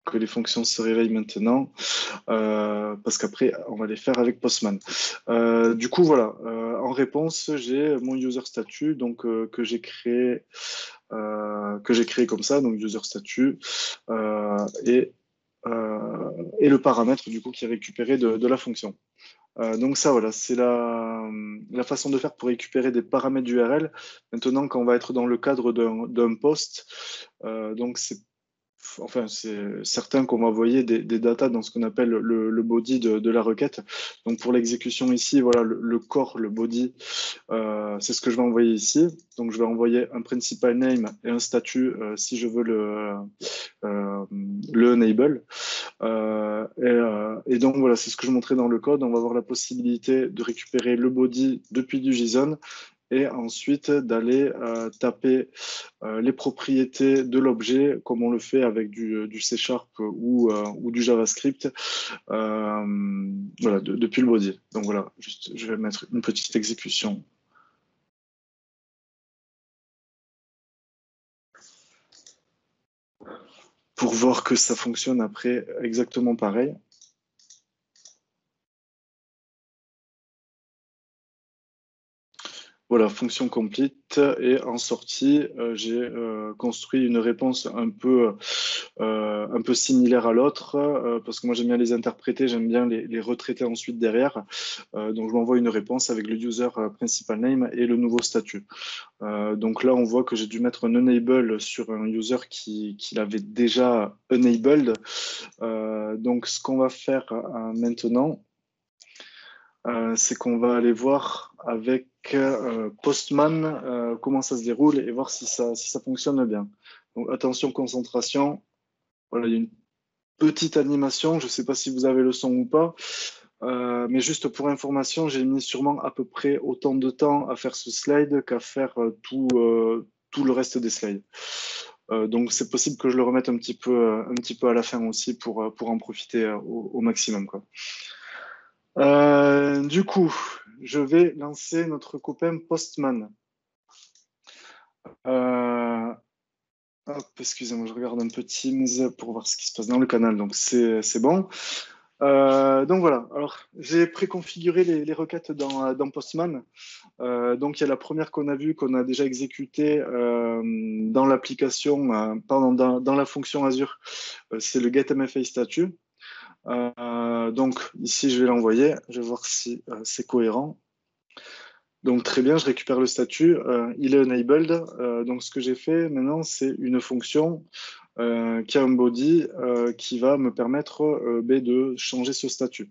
que les fonctions se réveillent maintenant, parce qu'après, on va les faire avec Postman. Du coup, voilà, en réponse, j'ai mon user statut donc, que j'ai créé comme ça, donc user statut, et le paramètre du coup qui est récupéré de la fonction. Donc ça, voilà, c'est la façon de faire pour récupérer des paramètres d'URL. Maintenant, quand on va être dans le cadre d'un post, donc c'est certain qu'on va envoyer des datas dans ce qu'on appelle le body de la requête. Donc pour l'exécution ici, voilà, le core, le body, c'est ce que je vais envoyer ici. Donc je vais envoyer un principal name et un statut si je veux le enable. Et donc voilà, c'est ce que je montrais dans le code. On va avoir la possibilité de récupérer le body depuis du JSON et ensuite d'aller taper les propriétés de l'objet comme on le fait avec du C# ou du JavaScript voilà, depuis le body. Donc voilà, juste, je vais mettre une petite exécution. Pour voir que ça fonctionne après exactement pareil. Voilà, fonction complete. Et en sortie, j'ai construit une réponse un peu similaire à l'autre, parce que moi j'aime bien les interpréter, j'aime bien les retraiter ensuite derrière. Donc je m'envoie une réponse avec le user principal name et le nouveau statut. Donc là, on voit que j'ai dû mettre un enable sur un user qui l'avait déjà enabled. Donc ce qu'on va faire maintenant, c'est qu'on va aller voir avec Postman comment ça se déroule et voir si ça fonctionne bien. Donc attention, concentration. Voilà, il y a une petite animation. Je ne sais pas si vous avez le son ou pas. Mais juste pour information, j'ai mis sûrement à peu près autant de temps à faire ce slide qu'à faire tout le reste des slides. Donc c'est possible que je le remette un petit peu à la fin aussi pour en profiter au maximum, quoi. Du coup, je vais lancer notre copain Postman. Hop, excusez-moi, je regarde un peu Teams pour voir ce qui se passe dans le canal, donc c'est bon. Donc voilà, alors j'ai préconfiguré les requêtes dans Postman. Donc il y a la première qu'on a vue, qu'on a déjà exécutée dans l'application, pardon, dans la fonction Azure, c'est le getMFA statut. Donc ici je vais l'envoyer, je vais voir si c'est cohérent. Donc très bien, je récupère le statut, il est enabled. Donc ce que j'ai fait maintenant, c'est une fonction qui a un body qui va me permettre de changer ce statut.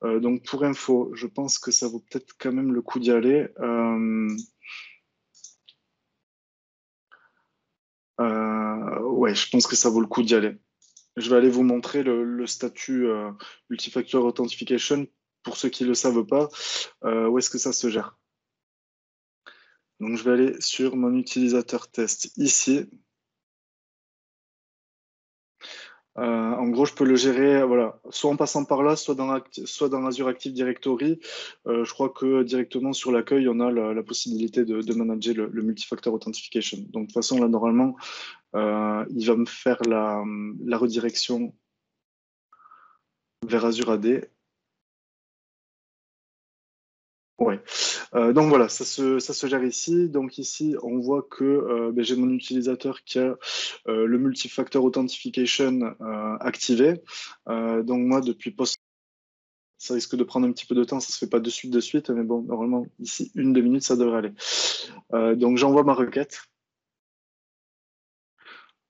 Donc pour info, je pense que ça vaut peut-être quand même le coup d'y aller. Ouais, je pense que ça vaut le coup d'y aller. Je vais aller vous montrer le statut Multifactor Authentication pour ceux qui ne le savent pas. Où est-ce que ça se gère? Donc, je vais aller sur mon utilisateur test ici. En gros, je peux le gérer, voilà, soit en passant par là, soit dans Azure Active Directory. Je crois que directement sur l'accueil, on a la possibilité de manager le multifactor authentication. Donc, de toute façon, là, normalement, il va me faire la redirection vers Azure AD. Ouais. Donc voilà, ça se gère ici. Donc ici, on voit que j'ai mon utilisateur qui a le multifactor authentication activé. Donc moi, depuis post, ça risque de prendre un petit peu de temps, ça se fait pas de suite, mais bon, normalement, ici, 1-2 minutes, ça devrait aller. Donc j'envoie ma requête.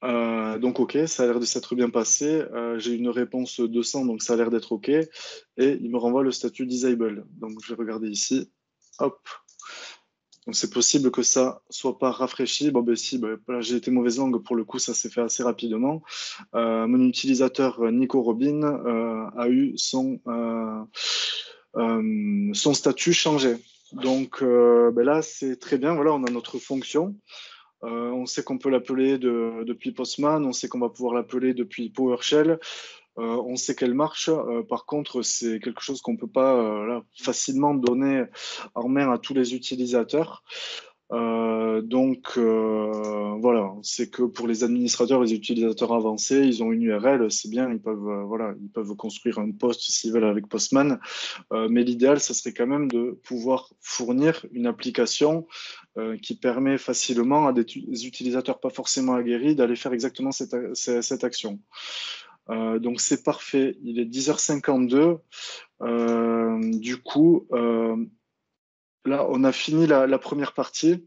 Donc ok, ça a l'air de s'être bien passé. J'ai une réponse 200, donc ça a l'air d'être ok. Et il me renvoie le statut disable. Donc je vais regarder ici. Hop. Donc c'est possible que ça soit pas rafraîchi. Bon ben si, ben, voilà, j'ai été mauvaise langue pour le coup, ça s'est fait assez rapidement. Mon utilisateur Nico Robin a eu son statut changé. Donc ben là c'est très bien. Voilà, on a notre fonction. On sait qu'on peut l'appeler depuis Postman, on sait qu'on va pouvoir l'appeler depuis PowerShell. On sait qu'elle marche. Par contre, c'est quelque chose qu'on ne peut pas là, facilement donner en main à tous les utilisateurs. Donc voilà, c'est que pour les administrateurs, les utilisateurs avancés, ils ont une URL, c'est bien, ils peuvent construire un post s'ils veulent avec Postman. Mais l'idéal, ce serait quand même de pouvoir fournir une application qui permet facilement à des utilisateurs pas forcément aguerris d'aller faire exactement cette action. Donc c'est parfait, il est 10h52. Du coup, là, on a fini la première partie,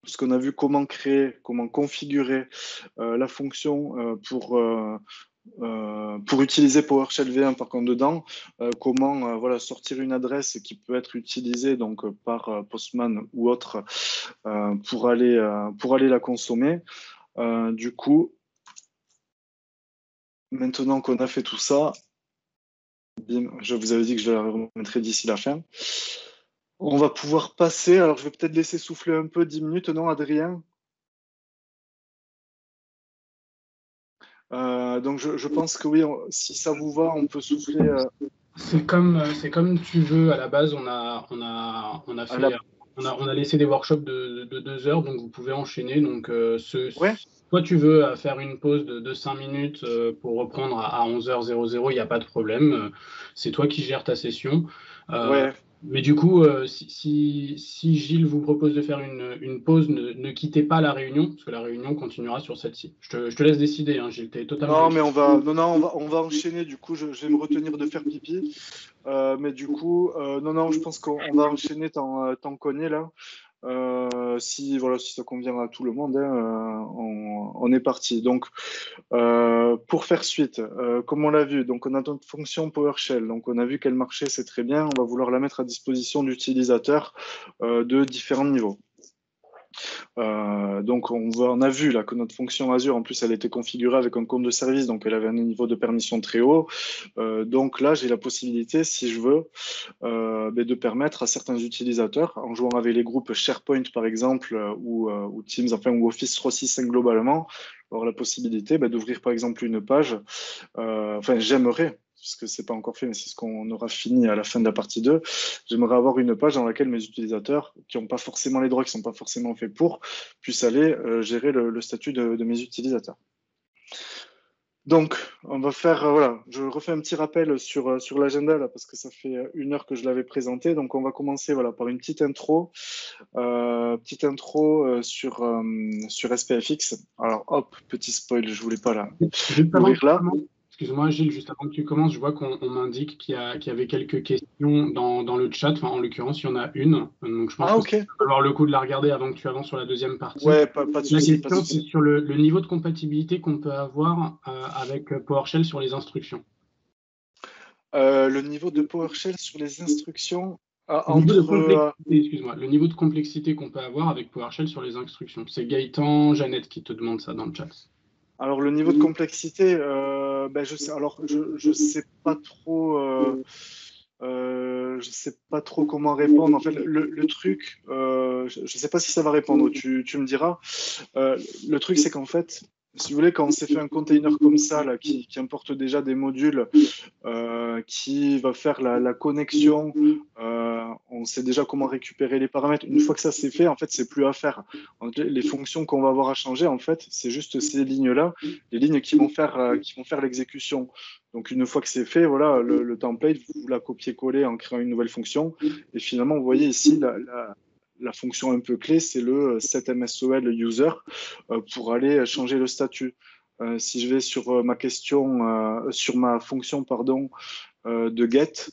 parce qu'on a vu comment créer, comment configurer la fonction pour utiliser PowerShell V1 par contre dedans, comment voilà, sortir une adresse qui peut être utilisée donc, par Postman ou autre pour aller la consommer. Du coup, maintenant qu'on a fait tout ça, bim, je vous avais dit que je la remettrai d'ici la fin. On va pouvoir passer, alors je vais peut-être laisser souffler un peu 10 minutes, non Adrien? Donc je pense que oui, si ça vous va, on peut souffler. C'est comme tu veux. À la base, on a laissé des workshops de 2 heures, donc vous pouvez enchaîner. Donc, Ouais, soit tu veux faire une pause de 5 minutes pour reprendre à 11h00, il n'y a pas de problème. C'est toi qui gères ta session. Euh, ouais. mais du coup, si Gilles vous propose de faire une pause, ne quittez pas la réunion, parce que la réunion continuera sur celle-ci. Je te laisse décider, hein, Gilles, tu es totalement Non, mais libre. on va enchaîner. Du coup, je vais me retenir de faire pipi. Mais du coup, non, je pense qu'on va enchaîner tant qu'on est là. Si ça convient à tout le monde, hein, on est parti. Donc, pour faire suite, comme on l'a vu, donc on a notre fonction PowerShell. Donc, on a vu qu'elle marchait, c'est très bien. On va vouloir la mettre à disposition d'utilisateurs de différents niveaux. Donc on a vu là que notre fonction Azure, en plus, elle était configurée avec un compte de service, donc elle avait un niveau de permission très haut. Donc là, j'ai la possibilité, si je veux, de permettre à certains utilisateurs, en jouant avec les groupes SharePoint par exemple, ou Teams, enfin, ou Office 365 globalement, avoir la possibilité d'ouvrir par exemple une page. Enfin, j'aimerais, puisque c'est pas encore fait, mais c'est ce qu'on aura fini à la fin de la partie 2. J'aimerais avoir une page dans laquelle mes utilisateurs, qui n'ont pas forcément les droits, qui ne sont pas forcément faits pour, puissent aller gérer le statut de mes utilisateurs. Donc, on va faire, voilà, je refais un petit rappel sur l'agenda, là, parce que ça fait 1 heure que je l'avais présenté. Donc, on va commencer voilà, par une petite intro sur SPFX. Alors, hop, petit spoil, je voulais pas Juste avant que l'ouvrir tu là. commences, excuse-moi Gilles, juste avant que tu commences, je vois qu'on m'indique qu'il y avait quelques questions dans le chat. Enfin, en l'occurrence, il y en a une. Donc je pense Ah, que ça ok. va valoir le coup de la regarder avant que tu avances sur la deuxième partie. Ouais, pas de La souci, pas de question, c'est souci. sur le niveau de compatibilité qu'on peut avoir avec PowerShell sur les instructions. Le niveau de PowerShell sur les instructions Le niveau de entre. complexité, excuse-moi, le niveau de complexité qu'on peut avoir avec PowerShell sur les instructions. C'est Gaëtan, Jeannette qui te demande ça dans le chat. Alors, le niveau de complexité, je sais, alors, je sais pas trop. Je ne sais pas trop comment répondre. En fait, le truc, je ne sais pas si ça va répondre, tu me diras. Le truc, c'est qu'en fait, si vous voulez, quand on s'est fait un container comme ça, là, qui importe déjà des modules, qui va faire la connexion, on sait déjà comment récupérer les paramètres. Une fois que ça c'est fait, en fait, c'est plus à faire. Les fonctions qu'on va avoir à changer, en fait, c'est juste ces lignes-là, les lignes qui vont faire l'exécution. Donc, une fois que c'est fait, voilà, le template, vous la copiez-collez en créant une nouvelle fonction. Et finalement, vous voyez ici, la fonction un peu clé, c'est le setMSOL user pour aller changer le statut. Si je vais sur ma question, sur ma fonction pardon, de get,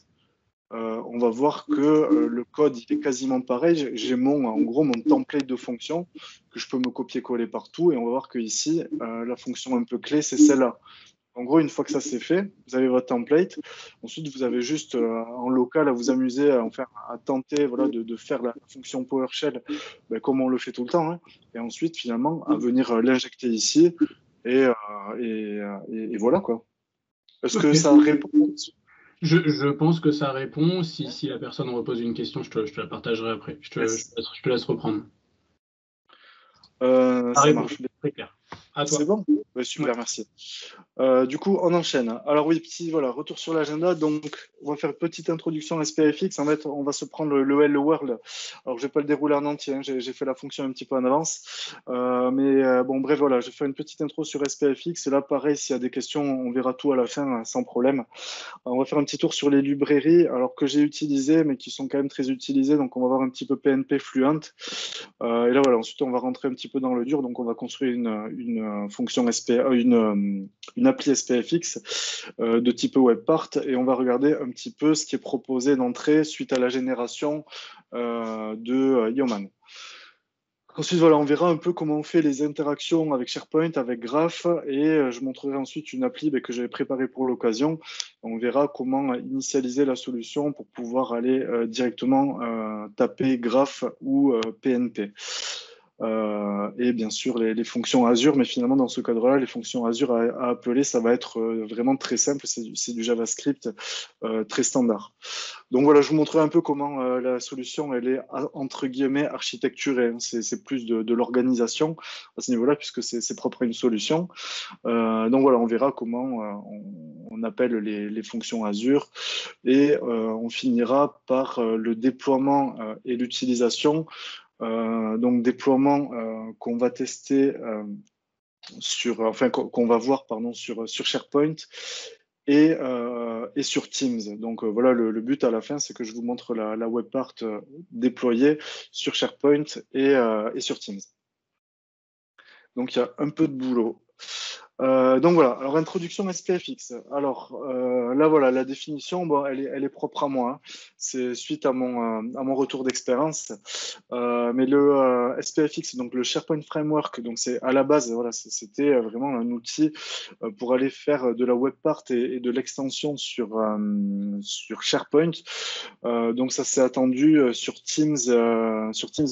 on va voir que le code il est quasiment pareil. J'ai en gros mon template de fonction que je peux me copier-coller partout et on va voir que ici la fonction un peu clé c'est celle-là. En gros, une fois que ça c'est fait, vous avez votre template. Ensuite, vous avez juste en local à vous amuser à tenter voilà, de faire la fonction PowerShell comme on le fait tout le temps. Hein. Et ensuite, finalement, à venir l'injecter ici. Et, et voilà quoi. Est-ce que ça Ok. répond? Je pense que ça répond. Si la personne repose une question, je te la partagerai après. Yes. Je te laisse reprendre. Ça Ça répond, marche. très clair. À C'est toi. bon? Ouais, Ouais. super, merci. Du coup, on enchaîne. Alors oui, petit voilà, retour sur l'agenda. Donc, on va faire une petite introduction à SPFX. En fait, on va se prendre le Hello World. Alors, je vais pas le dérouler en entier. Hein. J'ai fait la fonction un petit peu en avance. Bon, bref, voilà, je vais faire une petite intro sur SPFX. Et là, pareil, s'il y a des questions, on verra tout à la fin, sans problème. On va faire un petit tour sur les librairies, alors que j'ai utilisées, mais qui sont quand même très utilisées. Donc, on va voir un petit peu PNP Fluent. Et là, voilà, ensuite, on va rentrer un petit peu dans le dur. Donc, on va construire une fonction une appli SPFX de type WebPart et on va regarder un petit peu ce qui est proposé d'entrée suite à la génération de Yeoman. Ensuite, voilà, on verra un peu comment on fait les interactions avec SharePoint, avec Graph, et je montrerai ensuite une appli que j'avais préparée pour l'occasion. On verra comment initialiser la solution pour pouvoir aller directement taper Graph ou PNP. Et bien sûr les fonctions Azure, mais finalement dans ce cadre-là, les fonctions Azure à appeler, ça va être vraiment très simple, c'est du JavaScript très standard. Donc voilà, je vous montrerai un peu comment la solution, elle est entre guillemets architecturée. Hein. C'est plus de l'organisation à ce niveau-là, puisque c'est propre à une solution. Donc voilà, on verra comment on appelle les fonctions Azure et on finira par le déploiement et l'utilisation. Donc déploiement qu'on va tester qu'on va voir pardon sur SharePoint et sur Teams. Donc voilà, le but à la fin, c'est que je vous montre la webpart déployée sur SharePoint et sur Teams. Donc il y a un peu de boulot. Donc voilà, alors introduction SPFX. Alors là voilà, la définition, bon, elle est propre à moi. Hein. C'est suite à mon retour d'expérience. Mais le SPFX, donc le SharePoint Framework, donc c'est à la base, voilà, c'était vraiment un outil pour aller faire de la webpart et de l'extension sur SharePoint. Donc ça s'est attendu sur Teams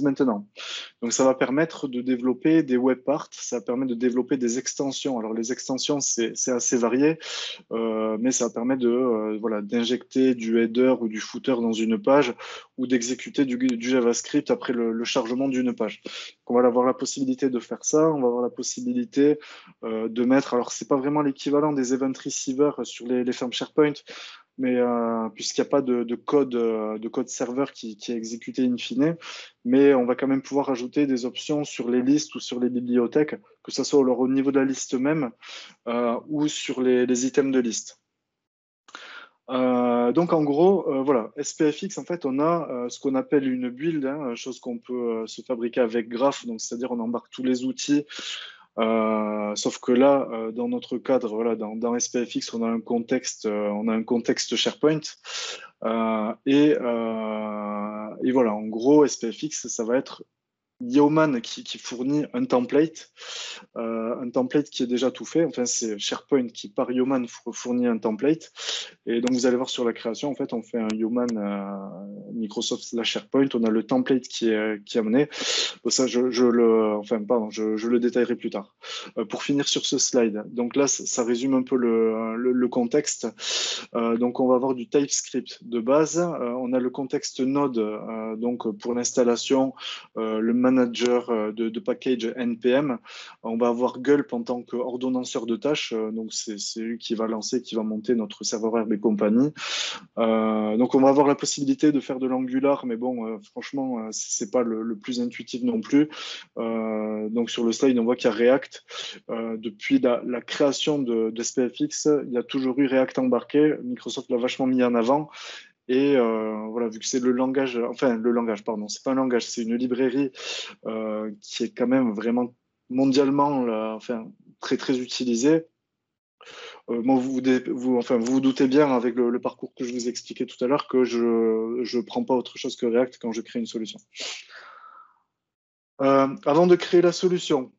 maintenant. Donc, ça va permettre de développer des web parts, ça permet de développer des extensions. Alors, les extensions, c'est assez varié, mais ça permet voilà, d'injecter du header ou du footer dans une page ou d'exécuter du JavaScript après le chargement d'une page. Donc, on va avoir la possibilité de faire ça, on va avoir la possibilité de mettre, alors, c'est pas vraiment l'équivalent des event receivers sur les fermes SharePoint, mais puisqu'il n'y a pas de code serveur qui est exécuté in fine, mais on va quand même pouvoir ajouter des options sur les listes ou sur les bibliothèques, que ce soit au niveau de la liste même ou sur les items de liste. Donc en gros, voilà, SPFX, en fait, on a ce qu'on appelle une build, hein, chose qu'on peut se fabriquer avec Graph, donc c'est-à-dire on embarque tous les outils. Sauf que là, dans notre cadre, voilà, dans SPFX, on a un contexte SharePoint. Et voilà, en gros, SPFX, ça va être Yeoman qui fournit un template qui est déjà tout fait. Enfin, c'est SharePoint qui, par Yeoman, fournit un template. Et donc, vous allez voir sur la création, en fait, on fait un Yeoman Microsoft / SharePoint. On a le template qui est amené. Bon, ça, je le détaillerai plus tard. Pour finir sur ce slide, donc là, ça résume un peu le contexte. Donc, on va avoir du TypeScript de base. On a le contexte Node, donc pour l'installation, le manager de package NPM. On va avoir Gulp en tant qu'ordonnanceur de tâches. Donc, c'est lui qui va lancer, qui va monter notre serveur Herbe et compagnie. Donc, on va avoir la possibilité de faire de l'Angular, mais bon, franchement, c'est pas le plus intuitif non plus. Donc, sur le slide, on voit qu'il y a React. Depuis la création de SPFX, il y a toujours eu React embarqué. Microsoft l'a vachement mis en avant. Et voilà, vu que c'est pardon, c'est pas un langage, c'est une librairie qui est quand même vraiment mondialement très très utilisée. Moi, vous doutez bien avec le parcours que je vous expliquais tout à l'heure que je ne prends pas autre chose que React quand je crée une solution. Avant de créer la solution,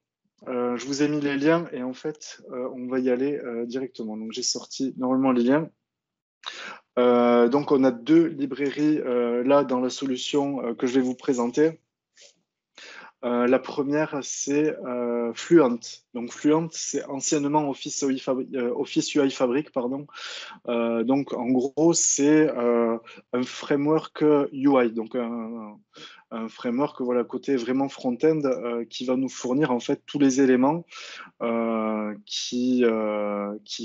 je vous ai mis les liens et en fait, on va y aller directement. Donc, j'ai sorti normalement les liens. Donc, on a deux librairies là dans la solution que je vais vous présenter. La première, c'est Fluent. Donc, Fluent, c'est anciennement Office UI Fabric, pardon. Donc, en gros, c'est un framework UI, donc un framework côté vraiment front-end qui va nous fournir en fait tous les éléments qui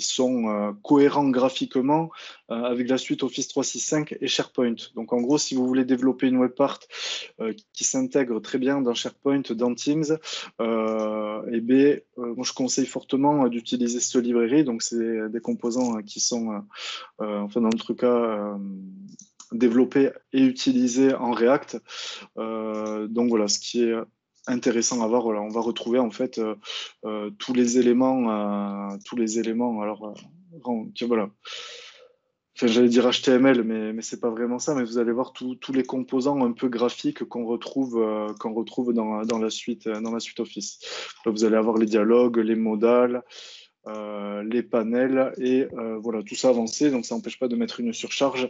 sont cohérents graphiquement avec la suite Office 365 et SharePoint. Donc en gros, si vous voulez développer une web part qui s'intègre très bien dans SharePoint, dans Teams, moi je conseille fortement d'utiliser cette librairie. Donc c'est des composants qui sont, dans notre cas, développés et utilisés en React. Donc voilà, ce qui est intéressant à voir, voilà, on va retrouver en fait tous les éléments. Alors, voilà. Enfin, j'allais dire HTML, mais c'est pas vraiment ça. Mais vous allez voir tous les composants un peu graphiques qu'on retrouve dans la suite Office. Là, vous allez avoir les dialogues, les modales, les panels et voilà, tout ça avancé. Donc, ça n'empêche pas de mettre une surcharge.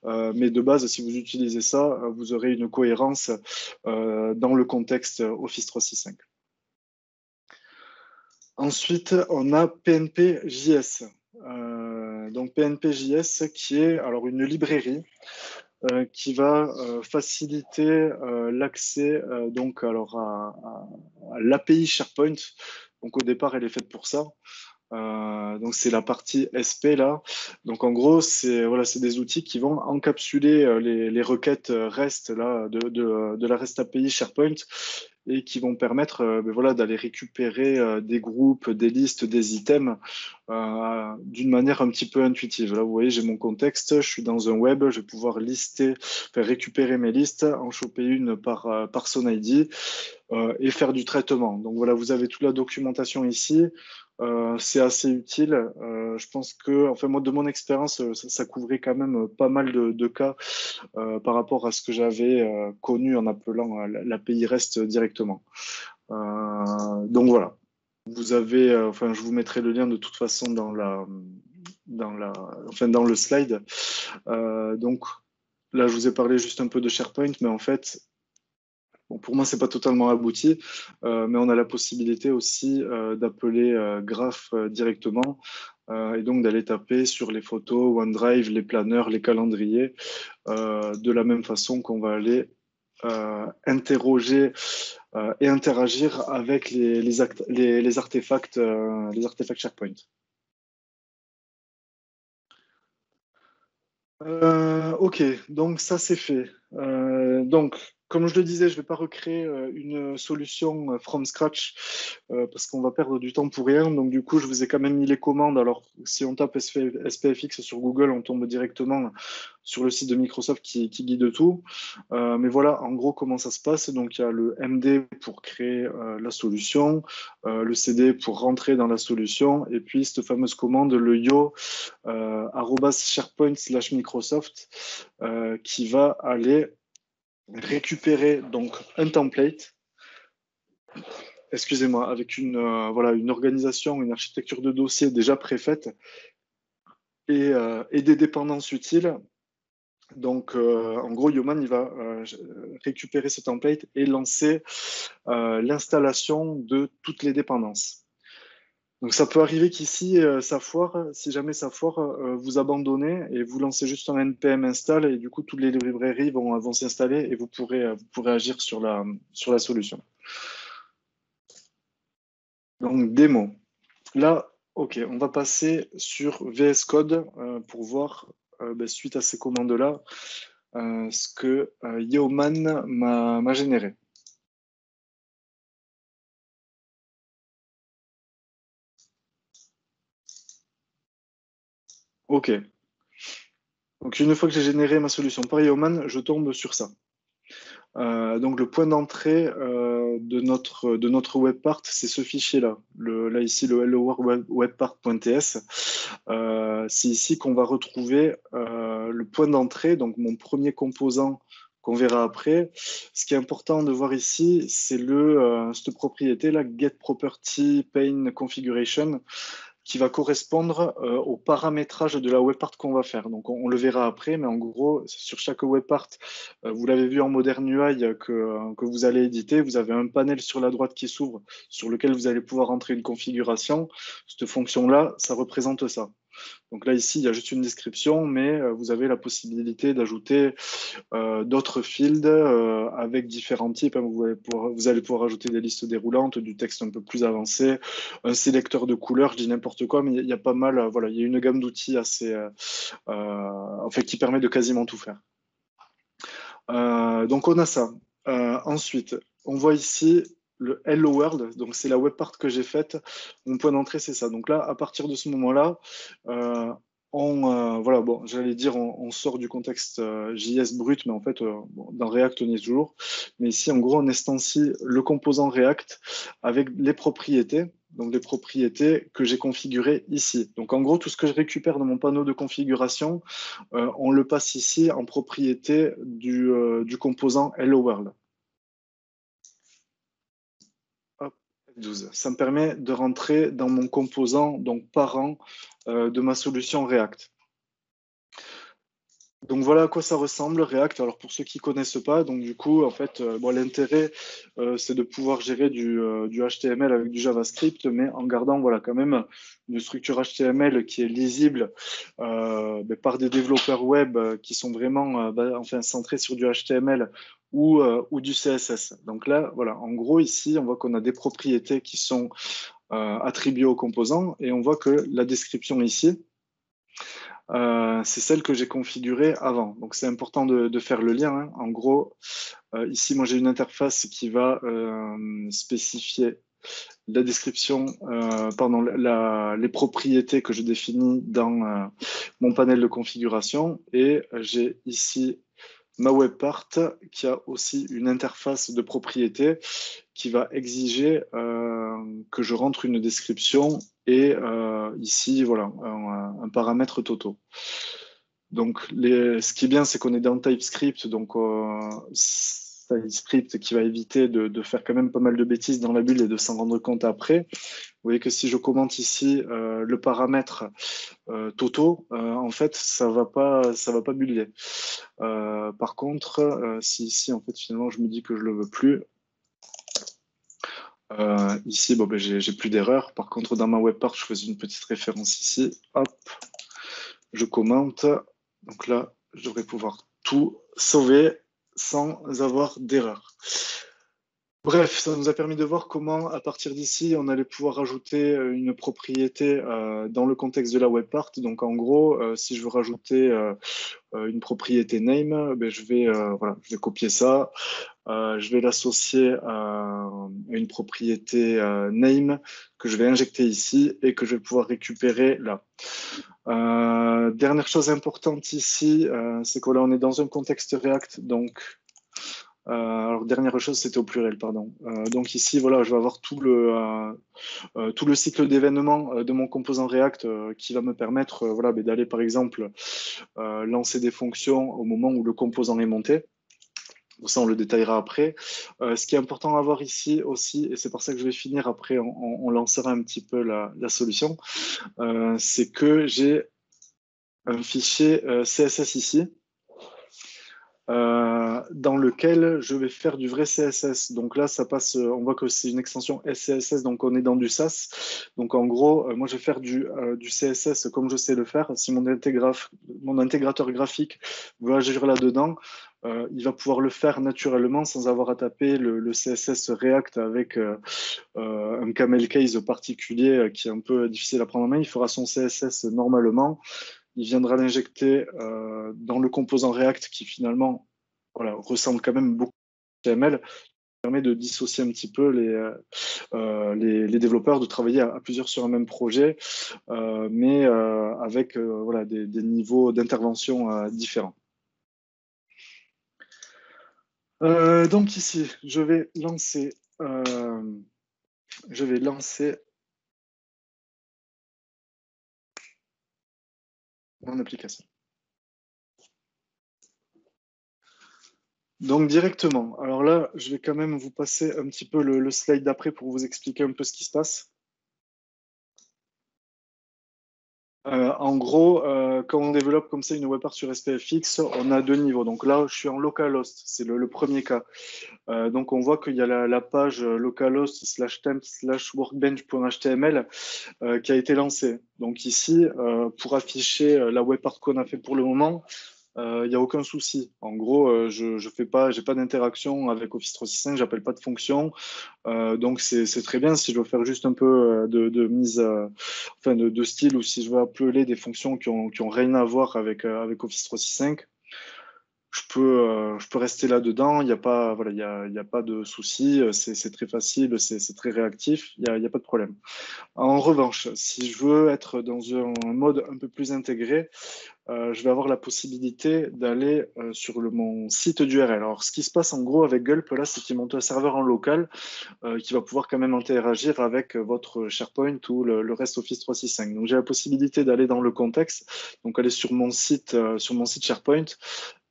Mais de base, si vous utilisez ça, vous aurez une cohérence dans le contexte Office 365. Ensuite, on a PNP.js. Donc PNP.js qui est alors une librairie qui va faciliter l'accès donc alors à l'API SharePoint. Donc au départ, elle est faite pour ça. Donc c'est la partie SP là. Donc en gros, c'est des outils qui vont encapsuler les requêtes REST là de la REST API SharePoint et qui vont permettre d'aller récupérer des groupes, des listes, des items d'une manière un petit peu intuitive. Là, vous voyez, j'ai mon contexte, je suis dans un web, je vais pouvoir récupérer mes listes, en choper une par son ID et faire du traitement. Donc voilà, vous avez toute la documentation ici. C'est assez utile. Je pense que, moi, de mon expérience, ça couvrait quand même pas mal de cas par rapport à ce que j'avais connu en appelant l'API REST directement. Donc voilà. Vous avez, je vous mettrai le lien de toute façon dans le slide. Donc là, je vous ai parlé juste un peu de SharePoint, mais en fait, pour moi, c'est pas totalement abouti, mais on a la possibilité aussi d'appeler Graph directement et donc d'aller taper sur les photos, OneDrive, les planeurs, les calendriers, de la même façon qu'on va aller interroger et interagir avec les artefacts SharePoint. Ok, donc ça c'est fait. Donc, comme je le disais, je ne vais pas recréer une solution from scratch parce qu'on va perdre du temps pour rien. Donc, du coup, je vous ai quand même mis les commandes. Alors, si on tape SPFX sur Google, on tombe directement sur le site de Microsoft qui guide tout. Mais voilà, en gros, comment ça se passe. Donc, il y a le MD pour créer la solution, le CD pour rentrer dans la solution, et puis cette fameuse commande, le yo @sharepoint/Microsoft qui va aller récupérer donc un template excusez-moi, avec voilà, une organisation, une architecture de dossier déjà préfaite et des dépendances utiles. Donc, en gros, Yeoman, il va récupérer ce template et lancer l'installation de toutes les dépendances. Donc, ça peut arriver qu'ici, ça foire. Si jamais ça foire, vous abandonnez et vous lancez juste un npm install et du coup, toutes les librairies vont s'installer et vous pourrez agir sur la solution. Donc, démo. Là, OK, on va passer sur VS Code pour voir, suite à ces commandes-là, ce que Yeoman m'a généré. OK. Donc, une fois que j'ai généré ma solution par Yeoman, je tombe sur ça. Donc, le point d'entrée de notre webpart, c'est ce fichier-là. Là, ici, le hello world webpart.ts. C'est ici qu'on va retrouver le point d'entrée, donc mon premier composant qu'on verra après. Ce qui est important de voir ici, c'est cette propriété, là, getPropertyPaneConfiguration, qui va correspondre au paramétrage de la webpart qu'on va faire. Donc, on le verra après, mais en gros, sur chaque webpart, vous l'avez vu en Modern UI que vous allez éditer, vous avez un panel sur la droite qui s'ouvre, sur lequel vous allez pouvoir entrer une configuration. Cette fonction-là, ça représente ça. Donc là, ici, il y a juste une description, mais vous avez la possibilité d'ajouter d'autres fields avec différents types. Vous allez pouvoir ajouter des listes déroulantes, du texte un peu plus avancé, un sélecteur de couleurs, je dis n'importe quoi, mais il y a pas mal, voilà, il y a une gamme d'outils assez, en fait, qui permet de quasiment tout faire. Donc on a ça. Ensuite, on voit ici le Hello World, donc c'est la webpart que j'ai faite. Mon point d'entrée, c'est ça. Donc là, à partir de ce moment-là, voilà, bon, j'allais dire, on sort du contexte JS brut, mais en fait, dans React, on y est toujours. Mais ici, en gros, on instancie le composant React avec les propriétés, donc les propriétés que j'ai configurées ici. Donc en gros, tout ce que je récupère dans mon panneau de configuration, on le passe ici en propriété du composant Hello World. Hop, F12. Ça me permet de rentrer dans mon composant, donc parent de ma solution React. Donc voilà à quoi ça ressemble React. Alors pour ceux qui ne connaissent pas, donc du coup, en fait, l'intérêt, c'est de pouvoir gérer du HTML avec du JavaScript, mais en gardant voilà, quand même une structure HTML qui est lisible par des développeurs web qui sont vraiment centrés sur du HTML ou du CSS. Donc là, voilà, en gros, ici, on voit qu'on a des propriétés qui sont attribuées aux composants et on voit que la description ici, c'est celle que j'ai configurée avant. Donc, c'est important de faire le lien, hein. En gros, ici, moi, j'ai une interface qui va spécifier la description, les propriétés que je définis dans mon panel de configuration. Et j'ai ici ma webpart qui a aussi une interface de propriété qui va exiger que je rentre une description et ici, voilà, un paramètre Toto. Donc, ce qui est bien, c'est qu'on est dans TypeScript, donc TypeScript qui va éviter de faire quand même pas mal de bêtises dans la bulle et de s'en rendre compte après. Vous voyez que si je commente ici le paramètre Toto, en fait, ça va pas builder. Par contre, si ici, en fait, finalement, je me dis que je le veux plus, ici, bon, j'ai plus d'erreur. Par contre, dans ma webpart, je faisais une petite référence ici. Hop, je commente. Donc là, je devrais pouvoir tout sauver sans avoir d'erreur. Bref, ça nous a permis de voir comment, à partir d'ici, on allait pouvoir ajouter une propriété dans le contexte de la webpart. Donc, en gros, si je veux rajouter une propriété name, je vais copier ça. Je vais l'associer à une propriété name que je vais injecter ici et que je vais pouvoir récupérer là. Dernière chose importante ici, c'est que là, on est dans un contexte React, donc alors, dernière chose, c'était au pluriel, pardon. Donc ici, voilà, je vais avoir tout le cycle d'événements de mon composant React qui va me permettre d'aller, par exemple, lancer des fonctions au moment où le composant est monté. Ça, on le détaillera après. Ce qui est important à voir ici aussi, et c'est pour ça que je vais finir après, on lancera un petit peu la solution, c'est que j'ai un fichier CSS ici, dans lequel je vais faire du vrai CSS. Donc là, ça passe, on voit que c'est une extension SCSS, donc on est dans du SAS. Donc en gros, moi je vais faire du CSS comme je sais le faire. Si mon intégrateur graphique veut agir là-dedans, il va pouvoir le faire naturellement sans avoir à taper le CSS React avec un camel case particulier qui est un peu difficile à prendre en main. Il fera son CSS normalement. Il viendra l'injecter dans le composant React qui finalement ressemble quand même beaucoup à HTML, permet de dissocier un petit peu les développeurs, de travailler à plusieurs sur un même projet, mais avec des niveaux d'intervention différents. Donc ici, je vais lancer mon application. Donc directement, alors là, je vais quand même vous passer un petit peu le slide d'après pour vous expliquer un peu ce qui se passe. En gros, quand on développe comme ça une web app sur SPFX, on a deux niveaux. Donc là, je suis en localhost, c'est le premier cas. Donc on voit qu'il y a la page localhost/temp/workbench.html qui a été lancée. Donc ici, pour afficher la web app qu'on a fait pour le moment, il n'y a aucun souci. En gros, je n'ai pas d'interaction avec Office 365, j'appelle pas de fonction. Donc c'est très bien si je veux faire juste un peu de mise, de style, ou si je veux appeler des fonctions qui ont rien à voir avec Office 365. Je peux rester là-dedans, il n'y a pas, il y a pas de souci, c'est très facile, c'est très réactif, il n'y a pas de problème. En revanche, si je veux être dans un mode un peu plus intégré, je vais avoir la possibilité d'aller sur mon site d'URL. Alors, ce qui se passe en gros avec Gulp, là, c'est qu'il monte un serveur en local qui va pouvoir quand même interagir avec votre SharePoint ou le reste Office 365. Donc, j'ai la possibilité d'aller dans le contexte, donc aller sur mon site SharePoint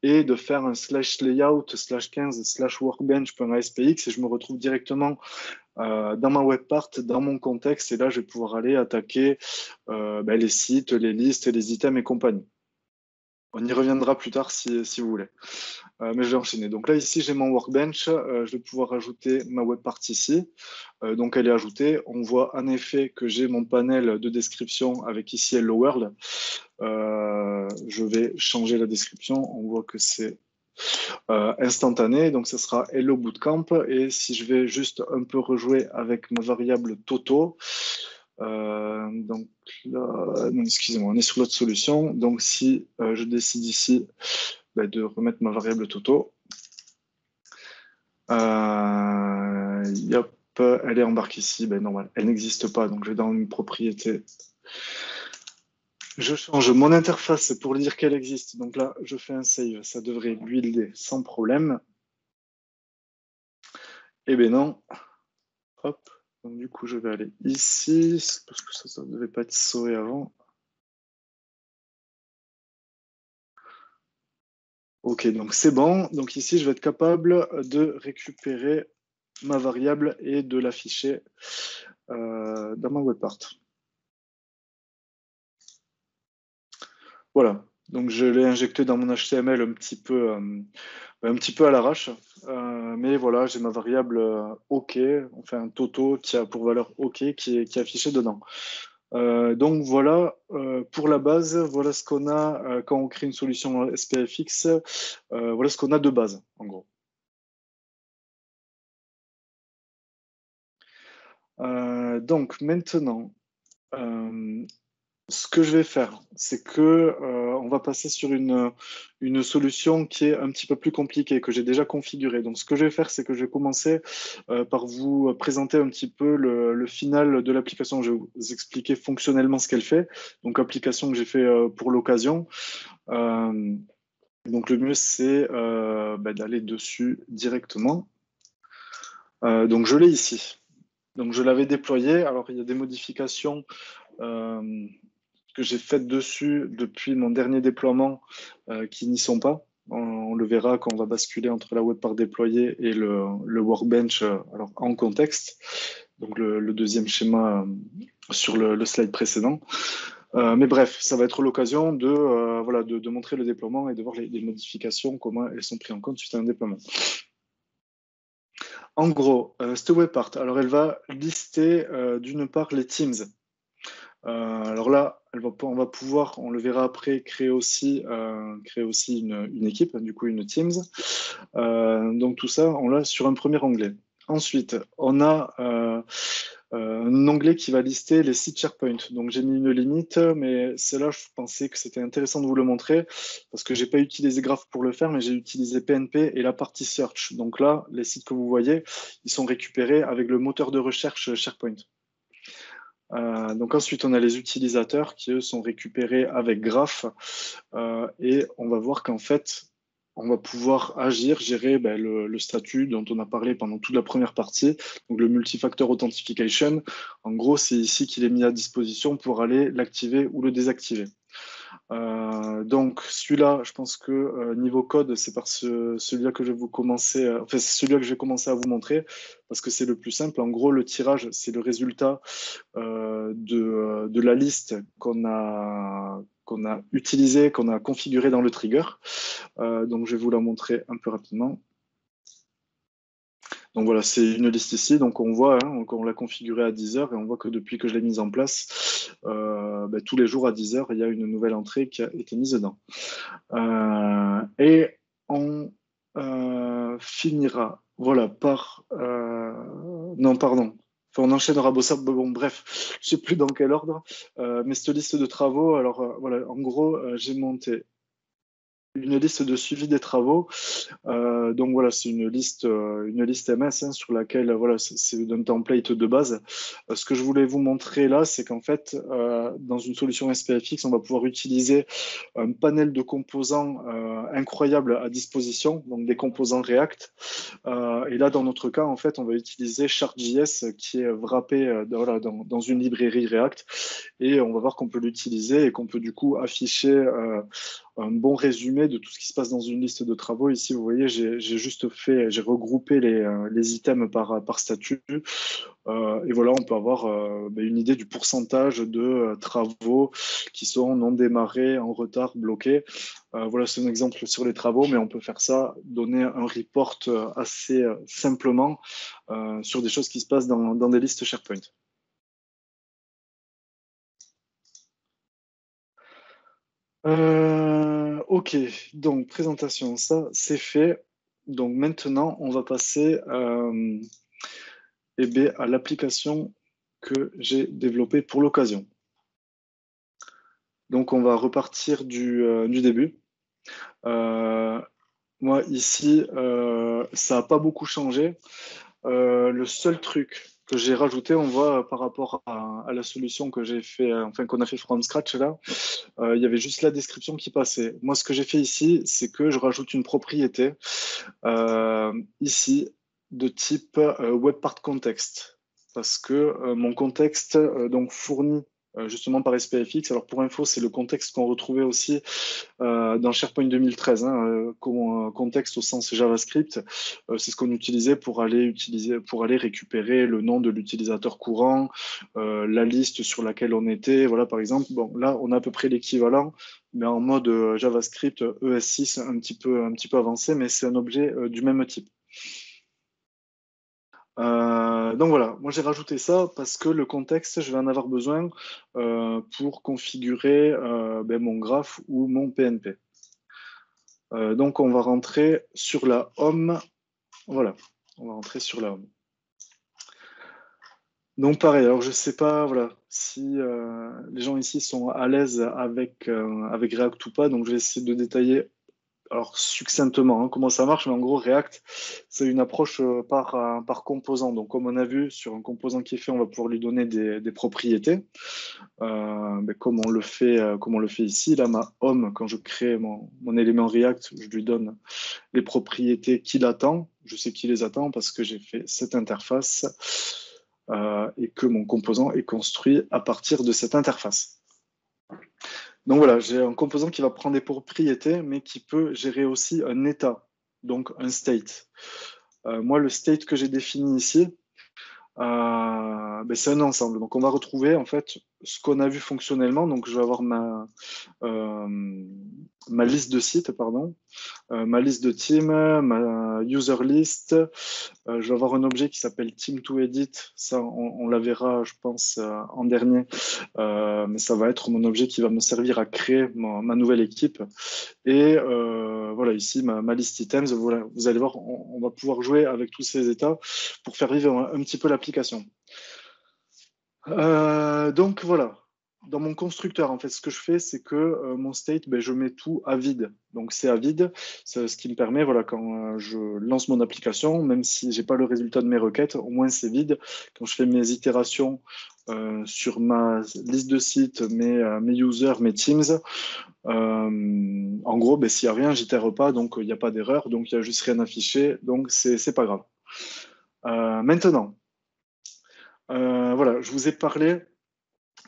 et de faire un /layout/15/workbench.aspx et je me retrouve directement dans ma web part, dans mon contexte, et là, je vais pouvoir aller attaquer les sites, les listes, les items et compagnie. On y reviendra plus tard si vous voulez. Mais je vais enchaîner. Donc là, ici, j'ai mon workbench. Je vais pouvoir ajouter ma web part ici. Donc, elle est ajoutée. On voit en effet que j'ai mon panel de description avec ici Hello World. Je vais changer la description. On voit que c'est instantané. Donc, ce sera Hello Bootcamp. Et si je vais juste un peu rejouer avec ma variable Toto, donc là, non, excusez-moi, on est sur l'autre solution. Donc, si je décide ici de remettre ma variable Toto, hop, elle est embarquée ici, normal, elle n'existe pas, donc je vais dans une propriété. Je change mon interface pour lui dire qu'elle existe. Donc là, je fais un save, ça devrait builder sans problème. Eh bien non. Hop. Donc du coup, je vais aller ici, parce que ça ne devait pas être sauvé avant. Ok, donc c'est bon. Donc ici, je vais être capable de récupérer ma variable et de l'afficher dans ma web part. Voilà. Donc je l'ai injecté dans mon HTML un petit peu à l'arrache. Mais voilà, j'ai ma variable OK, enfin Toto, qui a pour valeur OK, qui est affichée dedans. Donc voilà, pour la base, voilà ce qu'on a quand on crée une solution SPFX. Voilà ce qu'on a de base, en gros. Donc maintenant, ce que je vais faire, c'est que on va passer sur une solution qui est un petit peu plus compliquée, que j'ai déjà configurée. Donc, ce que je vais faire, c'est que je vais commencer par vous présenter un petit peu le final de l'application. Je vais vous expliquer fonctionnellement ce qu'elle fait. Donc, application que j'ai fait pour l'occasion. Donc, le mieux, c'est d'aller dessus directement. Donc, je l'ai ici. Donc, je l'avais déployé. Alors, il y a des modifications que j'ai faites dessus depuis mon dernier déploiement qui n'y sont pas. On le verra quand on va basculer entre la web part déployée et le workbench alors, en contexte. Donc le deuxième schéma sur le slide précédent. Mais bref, ça va être l'occasion de montrer le déploiement et de voir les modifications, comment elles sont prises en compte suite à un déploiement. En gros, cette web part, alors elle va lister d'une part les teams. Alors là, on va pouvoir, on le verra après, créer aussi une équipe, du coup une Teams. Donc tout ça, on l'a sur un premier onglet. Ensuite, on a un onglet qui va lister les sites SharePoint. Donc j'ai mis une limite, mais celle-là, je pensais que c'était intéressant de vous le montrer parce que j'ai pas utilisé Graph pour le faire, mais j'ai utilisé PNP et la partie Search. Donc là, les sites que vous voyez, ils sont récupérés avec le moteur de recherche SharePoint. Donc ensuite, on a les utilisateurs qui, eux, sont récupérés avec Graph. Et on va voir qu'en fait, on va pouvoir agir, gérer le statut dont on a parlé pendant toute la première partie, donc le multifactor authentication. En gros, c'est ici qu'il est mis à disposition pour aller l'activer ou le désactiver. Donc celui-là, je pense que niveau code, c'est par celui-là que je vais vous commencer, c'est celui-là que je vais commencer à vous montrer parce que c'est le plus simple. En gros, le tirage, c'est le résultat de la liste qu'on a utilisée, qu'on a configurée dans le trigger. Donc je vais vous la montrer un peu rapidement. Donc voilà, c'est une liste ici. Donc on voit qu'on l'a configurée à 10 heures et on voit que depuis que je l'ai mise en place, tous les jours à 10 heures, il y a une nouvelle entrée qui a été mise dedans. Et on finira, voilà, par... non, pardon. Enfin, on enchaînera, bon, bref, je ne sais plus dans quel ordre, mais cette liste de travaux, alors voilà, en gros, j'ai monté une liste de suivi des travaux. Donc voilà, c'est une liste MS sur laquelle voilà, c'est un template de base. Ce que je voulais vous montrer là, c'est qu'en fait, dans une solution SPFX, on va pouvoir utiliser un panel de composants incroyable à disposition, donc des composants React. Et là, dans notre cas, en fait, on va utiliser Chart.js qui est wrappé dans une librairie React. Et on va voir qu'on peut l'utiliser et qu'on peut du coup afficher un bon résumé de tout ce qui se passe dans une liste de travaux. Ici, vous voyez, j'ai regroupé les items par statut. Et voilà, on peut avoir une idée du pourcentage de travaux qui sont non démarrés, en retard, bloqués. Voilà, c'est un exemple sur les travaux, mais on peut faire ça, donner un report assez simplement sur des choses qui se passent dans des listes SharePoint. Ok, donc présentation, ça c'est fait. Donc maintenant, on va passer à l'application que j'ai développée pour l'occasion. Donc on va repartir du début. Moi ici, ça n'a pas beaucoup changé. Le seul truc que j'ai rajouté, on voit par rapport à la solution que j'ai fait, qu'on a fait from scratch là, il y avait juste la description qui passait. Moi, ce que j'ai fait ici, c'est que je rajoute une propriété ici de type WebPartContext parce que mon contexte donc fourni justement par SPFX. Alors pour info, c'est le contexte qu'on retrouvait aussi dans SharePoint 2013, contexte au sens JavaScript. C'est ce qu'on utilisait pour aller récupérer le nom de l'utilisateur courant, la liste sur laquelle on était. Voilà, par exemple. Bon, là, on a à peu près l'équivalent, mais en mode JavaScript ES6 un petit peu avancé, mais c'est un objet du même type. Donc voilà, moi j'ai rajouté ça parce que le contexte, je vais en avoir besoin pour configurer mon graphe ou mon PNP. Donc on va rentrer sur la home. Voilà, on va rentrer sur la home. Donc pareil, alors je ne sais pas voilà, si les gens ici sont à l'aise avec React ou pas, donc je vais essayer de détailler alors succinctement comment ça marche, mais en gros React, c'est une approche par composant. Donc comme on a vu, sur un composant qui est fait, on va pouvoir lui donner des propriétés, comme on le fait ici. Là, ma home, quand je crée mon élément React, je lui donne les propriétés qu'il attend. Je sais qu'il les attend parce que j'ai fait cette interface et que mon composant est construit à partir de cette interface. Donc voilà, j'ai un composant qui va prendre des propriétés, mais qui peut gérer aussi un état, donc un state. Moi, le state que j'ai défini ici, ben, c'est un ensemble. Donc on va retrouver en fait ce qu'on a vu fonctionnellement. Donc je vais avoir euh, ma liste de sites, pardon, ma liste de team, ma user list. Je vais avoir un objet qui s'appelle team2edit. Ça, on la verra, je pense, en dernier. Mais ça va être mon objet qui va me servir à créer ma nouvelle équipe. Et voilà, ici, ma liste items. Voilà, vous allez voir, on va pouvoir jouer avec tous ces états pour faire vivre un petit peu l'application. Donc voilà, dans mon constructeur, en fait, ce que je fais, c'est que mon state, ben, je mets tout à vide. Donc c'est à vide, c'est ce qui me permet, voilà, quand je lance mon application, même si j'ai pas le résultat de mes requêtes, au moins c'est vide. Quand je fais mes itérations sur ma liste de sites, mes users, mes teams, en gros, ben, s'il n'y a rien, j'itère pas, donc il n'y a pas d'erreur, donc il n'y a juste rien affiché, donc c'est pas grave. Maintenant, voilà, je vous ai parlé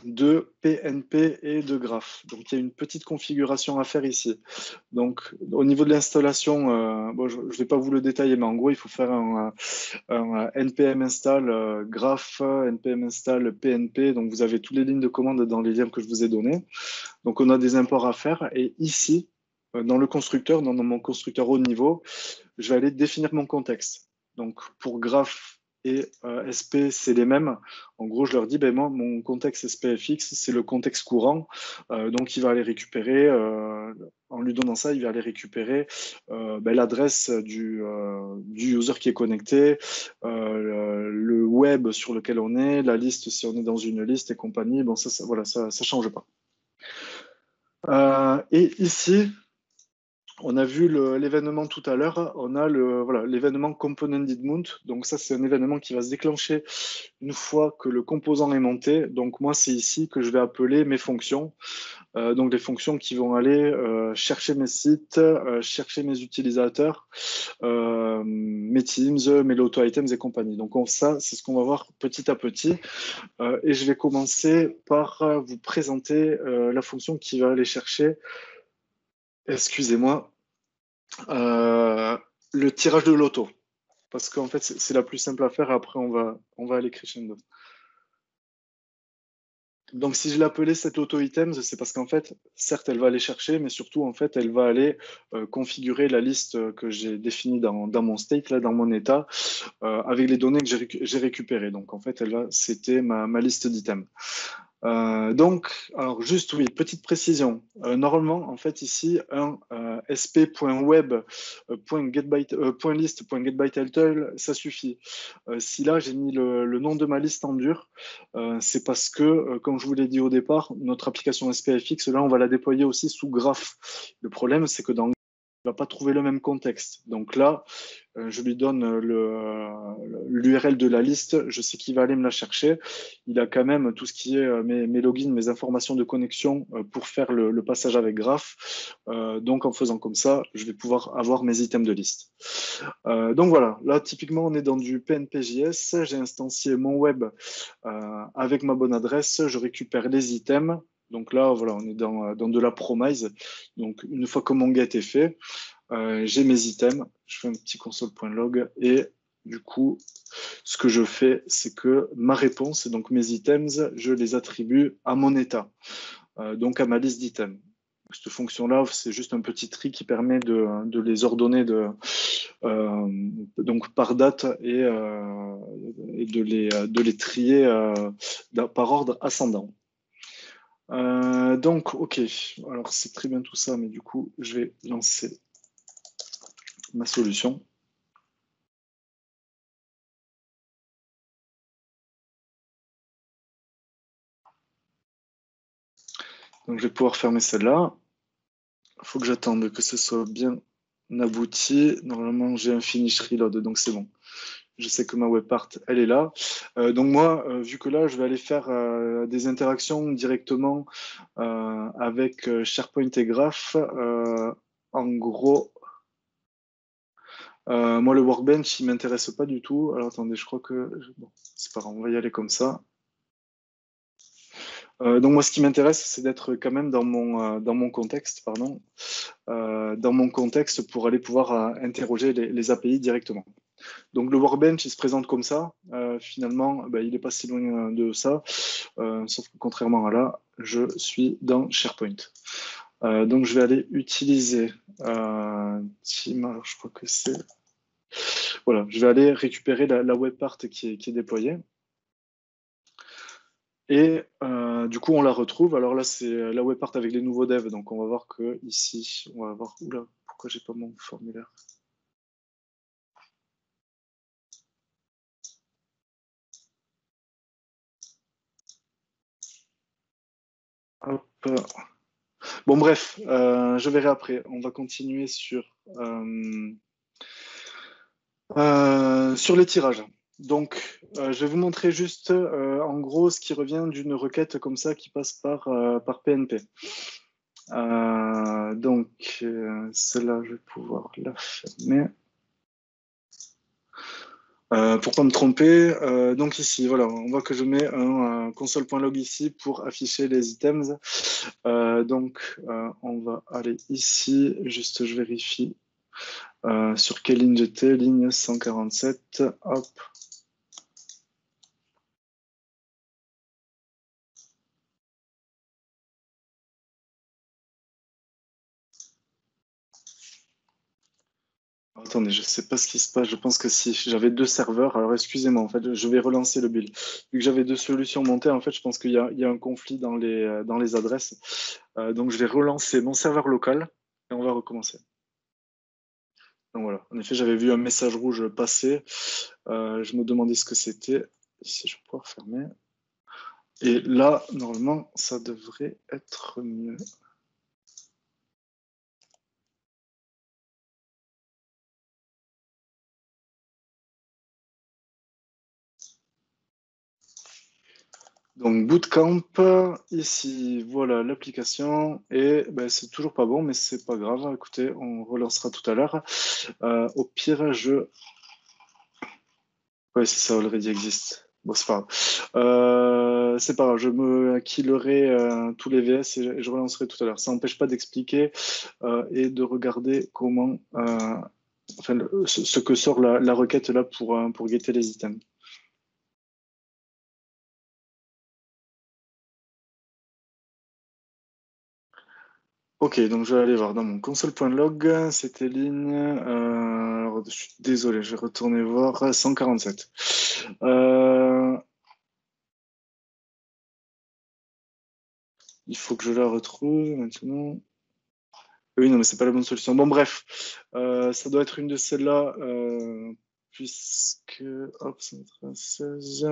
de PNP et de graph. Donc, il y a une petite configuration à faire ici. Donc, au niveau de l'installation, bon, je ne vais pas vous le détailler, mais en gros, il faut faire un npm install graph, npm install PNP. Donc, vous avez toutes les lignes de commande dans les liens que je vous ai donnés. Donc, on a des imports à faire. Et ici, dans le constructeur, dans mon constructeur haut niveau, je vais aller définir mon contexte. Donc, pour graph et SP, c'est les mêmes. En gros, je leur dis, ben, moi, mon contexte SPFX, c'est le contexte courant. Donc, il va aller récupérer, en lui donnant ça, il va aller récupérer ben, l'adresse du user qui est connecté, le web sur lequel on est, la liste si on est dans une liste et compagnie. Bon, voilà, ça change pas. Et ici, on a vu l'événement tout à l'heure, on a l'événement component mount. Donc ça, c'est un événement qui va se déclencher une fois que le composant est monté. Donc moi, c'est ici que je vais appeler mes fonctions. Donc des fonctions qui vont aller chercher mes sites, chercher mes utilisateurs, mes teams, mes loto items et compagnie. Donc ça, c'est ce qu'on va voir petit à petit. Et je vais commencer par vous présenter la fonction qui va aller chercher, excusez-moi, le tirage de loto. Parce qu'en fait, c'est la plus simple à faire. Après, on va aller crescendo. Donc, si je l'appelais cette auto-items, c'est parce qu'en fait, certes, elle va aller chercher, mais surtout, en fait, elle va aller configurer la liste que j'ai définie dans mon state, là, dans mon état, avec les données que j'ai récupérées. Donc, en fait, c'était ma liste d'items. Donc, alors juste oui, petite précision. Normalement, en fait, ici, un sp.web.list.getByTeTle, ça suffit. Si là, j'ai mis le nom de ma liste en dur, c'est parce que, comme je vous l'ai dit au départ, notre application SPFX, là, on va la déployer aussi sous Graph. Le problème, c'est que dans ne va pas trouver le même contexte. Donc là, je lui donne l'URL de la liste, je sais qu'il va aller me la chercher. Il a quand même tout ce qui est mes logins, mes informations de connexion pour faire le passage avec Graph. Donc en faisant comme ça, je vais pouvoir avoir mes items de liste. Donc voilà, là typiquement on est dans du PNPJS, j'ai instancié mon web avec ma bonne adresse, je récupère les items. Donc là, voilà, on est dans de la promise. Donc, une fois que mon get est fait, j'ai mes items. Je fais un petit console.log et du coup, ce que je fais, c'est que ma réponse, donc mes items, je les attribue à mon état, donc à ma liste d'items. Cette fonction-là, c'est juste un petit tri qui permet de les ordonner donc par date et de les trier par ordre ascendant. Donc, ok, alors c'est très bien tout ça, mais du coup, je vais lancer ma solution. Donc, je vais pouvoir fermer celle-là. Il faut que j'attende que ce soit bien abouti. Normalement, j'ai un finish reload, donc c'est bon. Je sais que ma web part, elle est là. Donc moi, vu que là, je vais aller faire des interactions directement avec SharePoint et Graph, en gros, moi, le Workbench, il ne m'intéresse pas du tout. Alors attendez, je crois que... Bon, c'est pas grave, on va y aller comme ça. Donc moi, ce qui m'intéresse, c'est d'être quand même dans mon contexte, pardon, dans mon contexte pour aller pouvoir interroger les API directement. Donc le Workbench, il se présente comme ça. Finalement, il n'est pas si loin de ça, sauf que contrairement à là, je suis dans SharePoint. Donc je vais aller utiliser Team, je crois que c'est... Voilà, je vais aller récupérer la web part qui est déployée. Et du coup, on la retrouve. Alors là, c'est la web part avec les nouveaux devs. Donc on va voir que ici, on va voir... Oula, pourquoi j'ai pas mon formulaire? Hop. Bon, bref, je verrai après. On va continuer sur les tirages. Donc, je vais vous montrer juste en gros ce qui revient d'une requête comme ça qui passe par PNP. Donc, celle-là, je vais pouvoir la fermer. Pour pas me tromper, donc ici, voilà, on voit que je mets un console.log ici pour afficher les items. Donc, on va aller ici, juste je vérifie sur quelle ligne j'étais, ligne 147, hop. Attendez, je sais pas ce qui se passe. Je pense que si j'avais deux serveurs, alors excusez-moi, en fait, je vais relancer le build. Vu que j'avais deux solutions montées, en fait, je pense qu'il y a un conflit dans les adresses. Donc, je vais relancer mon serveur local et on va recommencer. Donc voilà, en effet, j'avais vu un message rouge passer. Je me demandais ce que c'était. Ici, je vais pouvoir fermer. Et là, normalement, ça devrait être mieux. Donc Bootcamp, ici, voilà l'application. Et c'est toujours pas bon, mais c'est pas grave. Écoutez, on relancera tout à l'heure. Au pire, ouais, c'est ça, already existe. Bon, c'est pas grave. C'est pas grave, je me killerai tous les VS et je relancerai tout à l'heure. Ça n'empêche pas d'expliquer et de regarder comment, enfin, ce que sort la requête là pour guetter les items. Ok, donc je vais aller voir dans mon console.log, c'était ligne. Alors, je suis désolé, je vais retourner voir 147. Il faut que je la retrouve maintenant. Oui, non, mais c'est pas la bonne solution. Bon, bref, ça doit être une de celles-là, puisque. Hop, 116.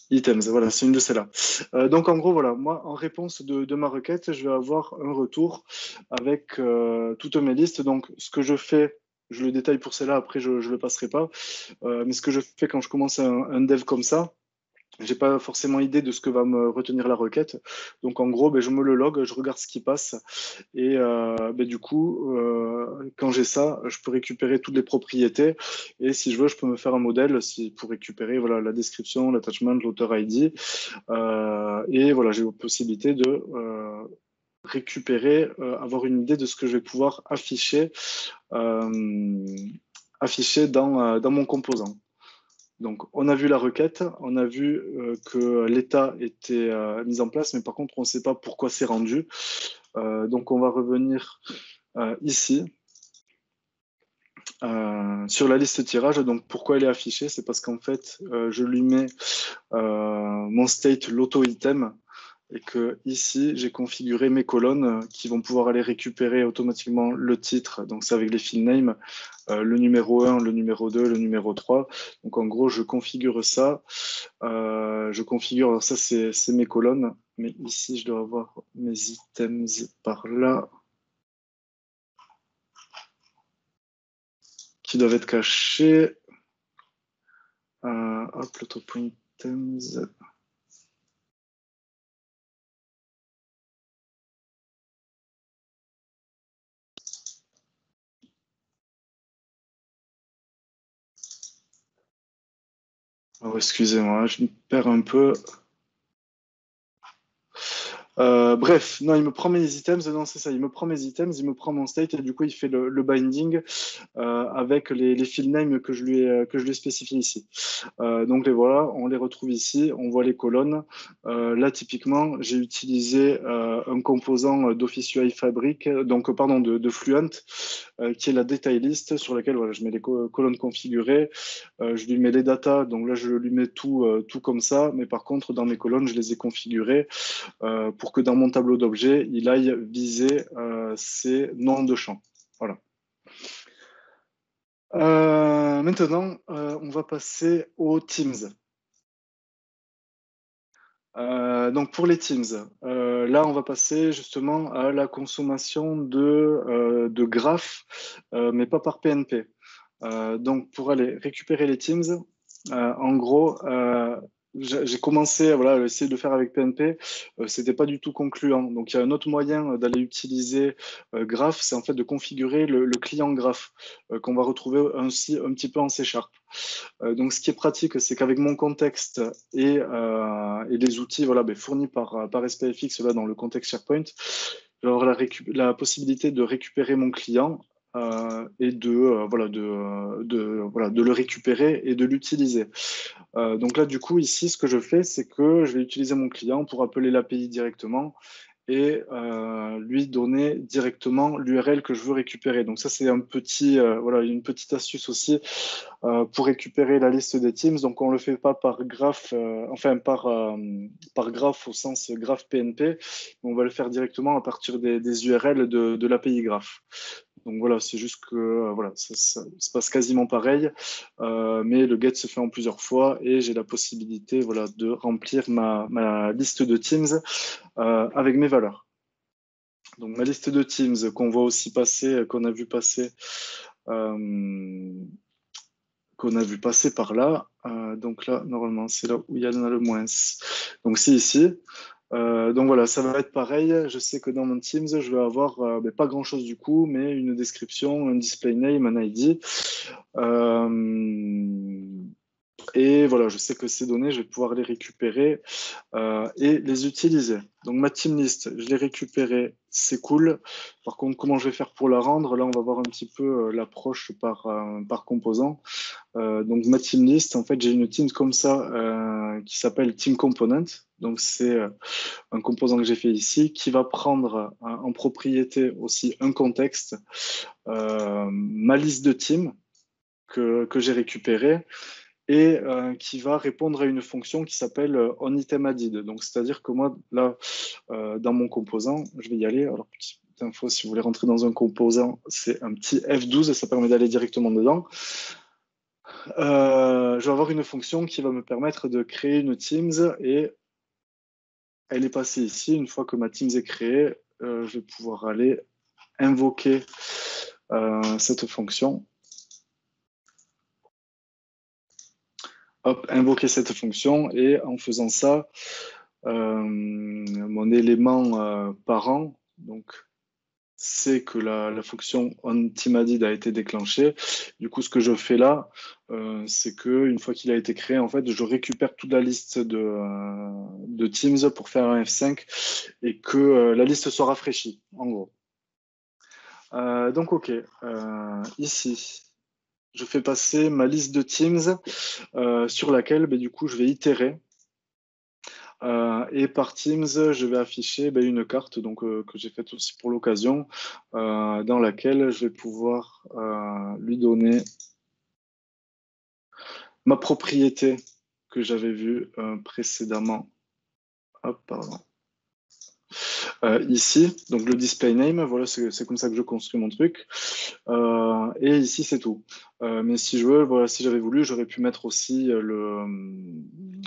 Items, voilà, c'est une de celles-là. Donc, en gros, voilà, moi, en réponse de ma requête, je vais avoir un retour avec toutes mes listes. Donc, ce que je fais, je le détaille pour celle-là, après, je ne le passerai pas. Mais ce que je fais quand je commence un dev comme ça, j'ai pas forcément idée de ce que va me retenir la requête. Donc en gros, je me le log, je regarde ce qui passe. Et du coup, quand j'ai ça, je peux récupérer toutes les propriétés. Et si je veux, je peux me faire un modèle pour récupérer voilà, la description, l'attachment, l'auteur ID. Et voilà, j'ai la possibilité de récupérer, avoir une idée de ce que je vais pouvoir afficher dans mon composant. Donc, on a vu la requête, on a vu que l'état était mis en place, mais par contre, on ne sait pas pourquoi c'est rendu. Donc, on va revenir ici sur la liste tirage. Donc, pourquoi elle est affichée? C'est parce qu'en fait, je lui mets mon state l'auto-item et que ici, j'ai configuré mes colonnes qui vont pouvoir aller récupérer automatiquement le titre. Donc, c'est avec les field names, le numéro 1, le numéro 2, le numéro 3. Donc, en gros, je configure ça. Je configure, alors ça, c'est mes colonnes. Mais ici, je dois avoir mes items par là qui doivent être cachés. Hop, l'auto.items. Oh, excusez-moi, je me perds un peu. Bref, non, il me prend mes items, non, c'est ça, il me prend mes items, il me prend mon state, et du coup, il fait le binding avec les field names que je lui ai spécifiés ici. Donc, les voilà, on les retrouve ici, on voit les colonnes. Là, typiquement, j'ai utilisé un composant d'Office UI Fabric, donc, pardon, de Fluent, qui est la detail list, sur laquelle voilà, je mets les colonnes configurées, je lui mets les datas, donc là, je lui mets tout comme ça, mais par contre, dans mes colonnes, je les ai configurées pour que dans mon tableau d'objets, il aille viser ces noms de champs. Voilà. Maintenant, on va passer aux Teams. Donc pour les Teams, là on va passer justement à la consommation de graphes, mais pas par PNP. Donc pour aller récupérer les Teams, en gros, j'ai commencé à essayer de le faire avec PNP, c'était pas du tout concluant. Donc il y a un autre moyen d'aller utiliser Graph, c'est en fait de configurer le client Graph qu'on va retrouver ainsi un petit peu en C#. Donc ce qui est pratique, c'est qu'avec mon contexte et les outils fournis par SPFX là, dans le contexte SharePoint, j'aurai la possibilité de récupérer mon client et de le récupérer et de l'utiliser. Donc là, du coup, ici, ce que je fais, c'est que je vais utiliser mon client pour appeler l'API directement et lui donner directement l'URL que je veux récupérer. Donc ça, c'est une petite astuce aussi pour récupérer la liste des Teams. Donc on ne le fait pas par graph, par graph au sens graph PNP, on va le faire directement à partir des URL de l'API graph. Donc voilà, c'est juste que ça se passe quasiment pareil, mais le get se fait en plusieurs fois et j'ai la possibilité de remplir ma liste de Teams avec mes valeurs. Donc ma liste de Teams qu'on voit aussi passer, qu'on a vu passer par là. Donc là, normalement, c'est là où il y en a le moins. Donc c'est ici. Donc voilà, ça va être pareil. Je sais que dans mon Teams, je vais avoir pas grand-chose du coup, mais une description, un display name, un ID. Et voilà, je sais que ces données, je vais pouvoir les récupérer et les utiliser. Donc ma team list, je l'ai récupérée, c'est cool. Par contre, comment je vais faire pour la rendre? Là, on va voir un petit peu l'approche par composant. Donc ma team list, en fait, j'ai une team comme ça qui s'appelle team component. Donc c'est un composant que j'ai fait ici qui va prendre en propriété aussi un contexte, ma liste de team que j'ai récupérée et qui va répondre à une fonction qui s'appelle onItemAdded. Donc c'est-à-dire que moi, là, dans mon composant, je vais y aller. Alors, petite info, si vous voulez rentrer dans un composant, c'est un petit F12, ça permet d'aller directement dedans. Je vais avoir une fonction qui va me permettre de créer une Teams et elle est passée ici. Une fois que ma Teams est créée, je vais pouvoir aller invoquer cette fonction. Hop, invoquer cette fonction et en faisant ça, mon élément parent, donc c'est que la fonction onTeamAdded a été déclenchée. Du coup, ce que je fais là, c'est qu'une fois qu'il a été créé, en fait, je récupère toute la liste de Teams pour faire un F5 et que la liste soit rafraîchie, en gros. Donc, OK. Ici, je fais passer ma liste de Teams sur laquelle, du coup, je vais itérer. Et par Teams, je vais afficher une carte donc, que j'ai faite aussi pour l'occasion, dans laquelle je vais pouvoir lui donner ma propriété que j'avais vue précédemment. Hop, pardon. Ici, donc le display name, voilà, c'est comme ça que je construis mon truc. Et ici, c'est tout. Mais si je veux, voilà, si j'avais voulu, j'aurais pu mettre aussi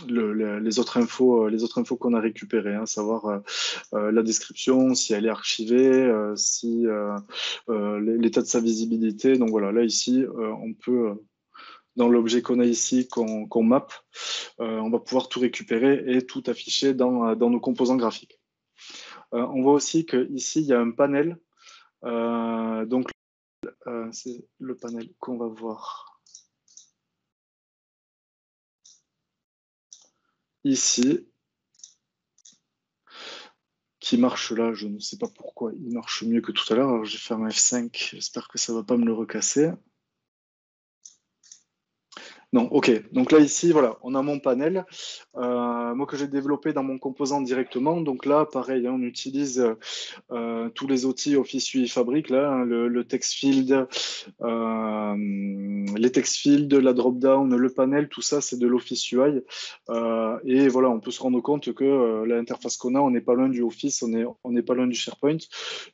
les autres infos qu'on a récupérées, hein, savoir la description, si elle est archivée, si l'état de sa visibilité. Donc voilà, là ici, on peut dans l'objet qu'on a ici, qu'on map, on va pouvoir tout récupérer et tout afficher dans nos composants graphiques. On voit aussi qu'ici, il y a un panel. Donc, c'est le panel qu'on va voir ici, qui marche là, je ne sais pas pourquoi il marche mieux que tout à l'heure. Alors je vais faire un F5, j'espère que ça ne va pas me le recasser. Non, ok. Donc là, ici, voilà, on a mon panel, moi que j'ai développé dans mon composant directement. Donc là, pareil, hein, on utilise tous les outils Office UI Fabric, là, hein, le text field, les text fields, la drop-down, le panel, tout ça, c'est de l'Office UI. Et voilà, on peut se rendre compte que l'interface qu'on a, on n'est pas loin du Office, on n'est pas loin du SharePoint.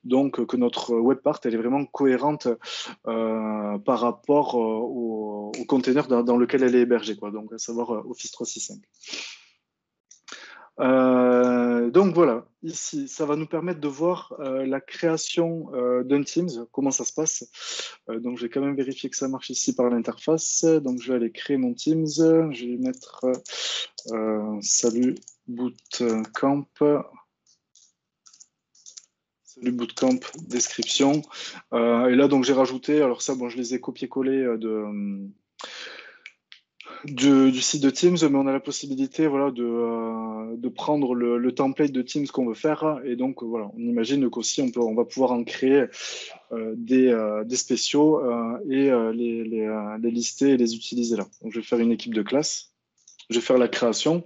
Donc, que notre web part, elle est vraiment cohérente par rapport au container dans lequel elle est hébergée, quoi. Donc, à savoir Office 365. Donc voilà, ici, ça va nous permettre de voir la création d'un Teams, comment ça se passe. Donc je vais quand même vérifier que ça marche ici par l'interface. Donc je vais aller créer mon Teams. Je vais mettre salut Bootcamp. Salut Bootcamp, description. Et là, donc j'ai rajouté, alors ça, bon, je les ai copié-collé du site de Teams, mais on a la possibilité voilà, de prendre le template de Teams qu'on veut faire. Et donc, voilà, on imagine qu'aussi, on va pouvoir en créer des spéciaux et les lister et les utiliser là. Donc, je vais faire une équipe de classe. Je vais faire la création.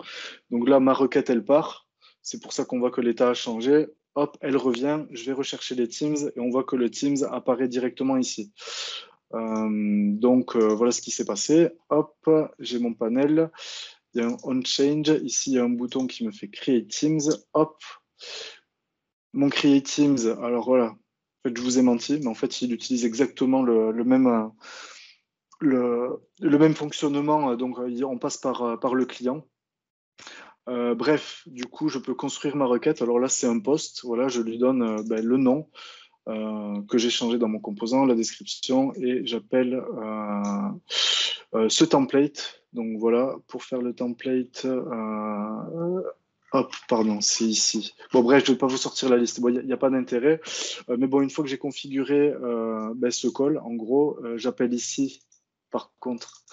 Donc là, ma requête, elle part. C'est pour ça qu'on voit que l'état a changé. Hop, elle revient. Je vais rechercher les Teams et on voit que le Teams apparaît directement ici. Donc voilà ce qui s'est passé. Hop, j'ai mon panel. Il y a un on change. Ici, il y a un bouton qui me fait créer Teams. Hop, mon create Teams. Alors voilà, en fait, je vous ai menti, mais en fait, il utilise exactement le même fonctionnement. Donc, on passe par le client. Bref, du coup, je peux construire ma requête. Alors là, c'est un post. Voilà, je lui donne le nom que j'ai changé dans mon composant, la description, et j'appelle ce template. Donc voilà, pour faire le template, hop, pardon, c'est ici. Bon, bref, je ne vais pas vous sortir la liste. Bon, il n'y a pas d'intérêt. Mais bon, une fois que j'ai configuré ce call, en gros, j'appelle ici, par contre,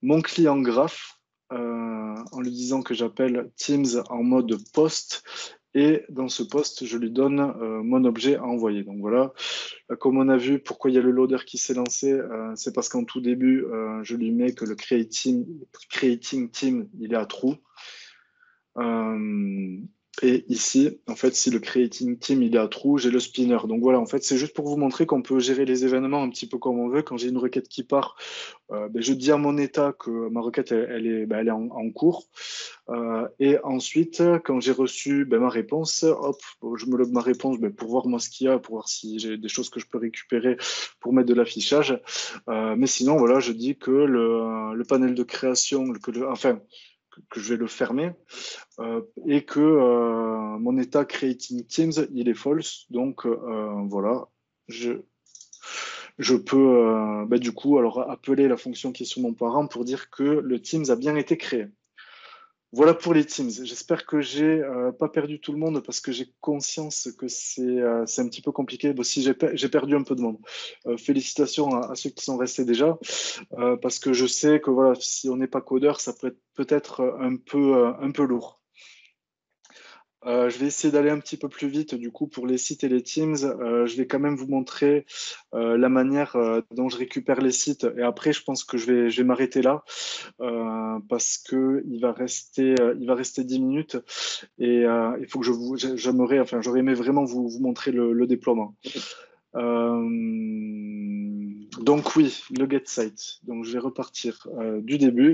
mon client graph en lui disant que j'appelle Teams en mode post. Et dans ce post, je lui donne mon objet à envoyer. Donc voilà, comme on a vu, pourquoi il y a le loader qui s'est lancé, c'est parce qu'en tout début, je lui mets que le creating team, il est à true. Et ici, en fait, si le creating team il est à true, j'ai le spinner. Donc voilà, en fait, c'est juste pour vous montrer qu'on peut gérer les événements un petit peu comme on veut. Quand j'ai une requête qui part, je dis à mon état que ma requête elle est en cours. Et ensuite, quand j'ai reçu ma réponse, hop, je me log ma réponse pour voir moi ce qu'il y a, pour voir si j'ai des choses que je peux récupérer pour mettre de l'affichage. Mais sinon, voilà, je dis que le panel de création, que je vais le fermer et que mon état creating teams il est false. Donc voilà, je peux du coup alors appeler la fonction qui est sur mon parent pour dire que le Teams a bien été créé. Voilà pour les Teams. J'espère que j'ai pas perdu tout le monde parce que j'ai conscience que c'est un petit peu compliqué. Bon, si j'ai perdu un peu de monde. Félicitations à ceux qui sont restés déjà parce que je sais que voilà, si on n'est pas codeur, ça peut être un peu lourd. Je vais essayer d'aller un petit peu plus vite du coup pour les sites et les Teams. Je vais quand même vous montrer la manière dont je récupère les sites et après je pense que je vais m'arrêter là parce que il va rester 10 minutes et il faut que j'aurais aimé vraiment vous montrer le déploiement. Donc oui, le get site. Donc je vais repartir du début.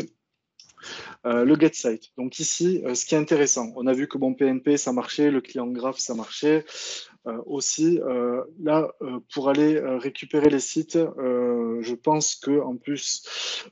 Le get site. Donc ici, ce qui est intéressant, on a vu que mon PNP ça marchait, le client graph ça marchait. Aussi, là, pour aller récupérer les sites, je pense que en plus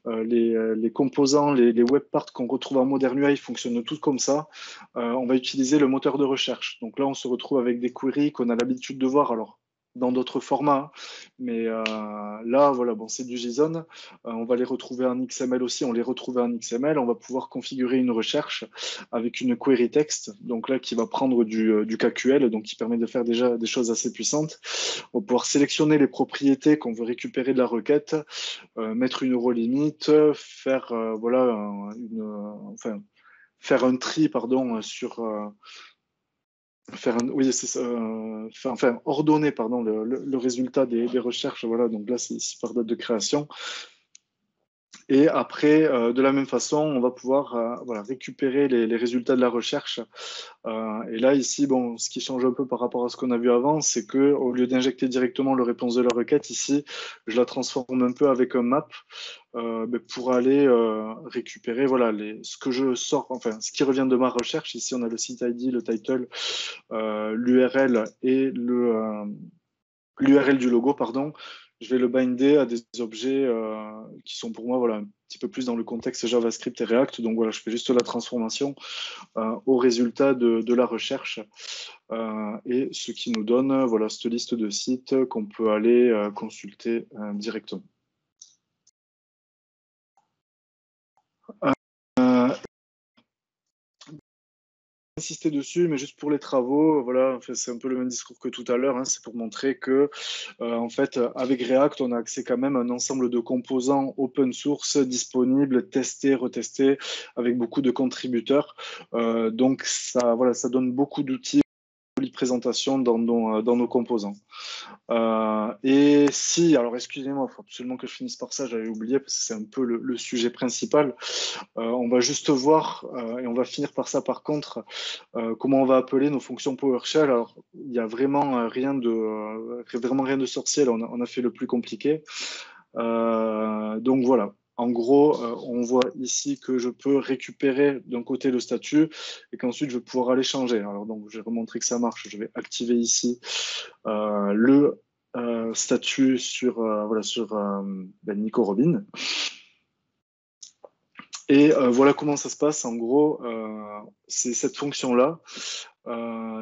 les composants, les web parts qu'on retrouve en Modern UI fonctionnent tous comme ça. On va utiliser le moteur de recherche. Donc là, on se retrouve avec des queries qu'on a l'habitude de voir. Alors dans d'autres formats, mais là, voilà, bon, c'est du JSON. On va les retrouver en XML aussi. On les retrouve en XML. On va pouvoir configurer une recherche avec une query text, donc là qui va prendre du KQL, donc qui permet de faire déjà des choses assez puissantes. On va pouvoir sélectionner les propriétés qu'on veut récupérer de la requête, mettre une row limite, faire faire un tri pardon sur oui, c'est ça, enfin, ordonner pardon, le résultat des recherches. Voilà, donc là, c'est ici par date de création. Et après, de la même façon, on va pouvoir voilà, récupérer les résultats de la recherche. Et là, ici, bon, ce qui change un peu par rapport à ce qu'on a vu avant, c'est que au lieu d'injecter directement le réponse de la requête, ici, je la transforme un peu avec un map pour aller récupérer voilà, ce que je sors, enfin, ce qui revient de ma recherche. Ici, on a le site ID, le title, l'URL et l'URL du logo, pardon. Je vais le binder à des objets qui sont pour moi voilà, un petit peu plus dans le contexte JavaScript et React. Donc voilà, je fais juste la transformation au résultat de la recherche et ce qui nous donne voilà, cette liste de sites qu'on peut aller consulter directement. Insister dessus, mais juste pour les travaux, voilà, enfin, c'est un peu le même discours que tout à l'heure, hein, c'est pour montrer que, en fait, avec React, on a accès quand même à un ensemble de composants open source disponibles, testés, retestés, avec beaucoup de contributeurs. Donc, ça, voilà, ça donne beaucoup d'outils de présentation dans nos composants. Et si, alors excusez-moi, il faut absolument que je finisse par ça, j'avais oublié parce que c'est un peu le sujet principal. On va juste voir, et on va finir par ça par contre, comment on va appeler nos fonctions PowerShell. Alors, il n'y a vraiment rien de sorcier, là, on a fait le plus compliqué. Donc voilà. En gros, on voit ici que je peux récupérer d'un côté le statut et qu'ensuite je vais pouvoir aller changer. Alors donc, je vais remontrer que ça marche. Je vais activer ici le statut sur Nico Robin. Et voilà comment ça se passe. En gros, c'est cette fonction-là.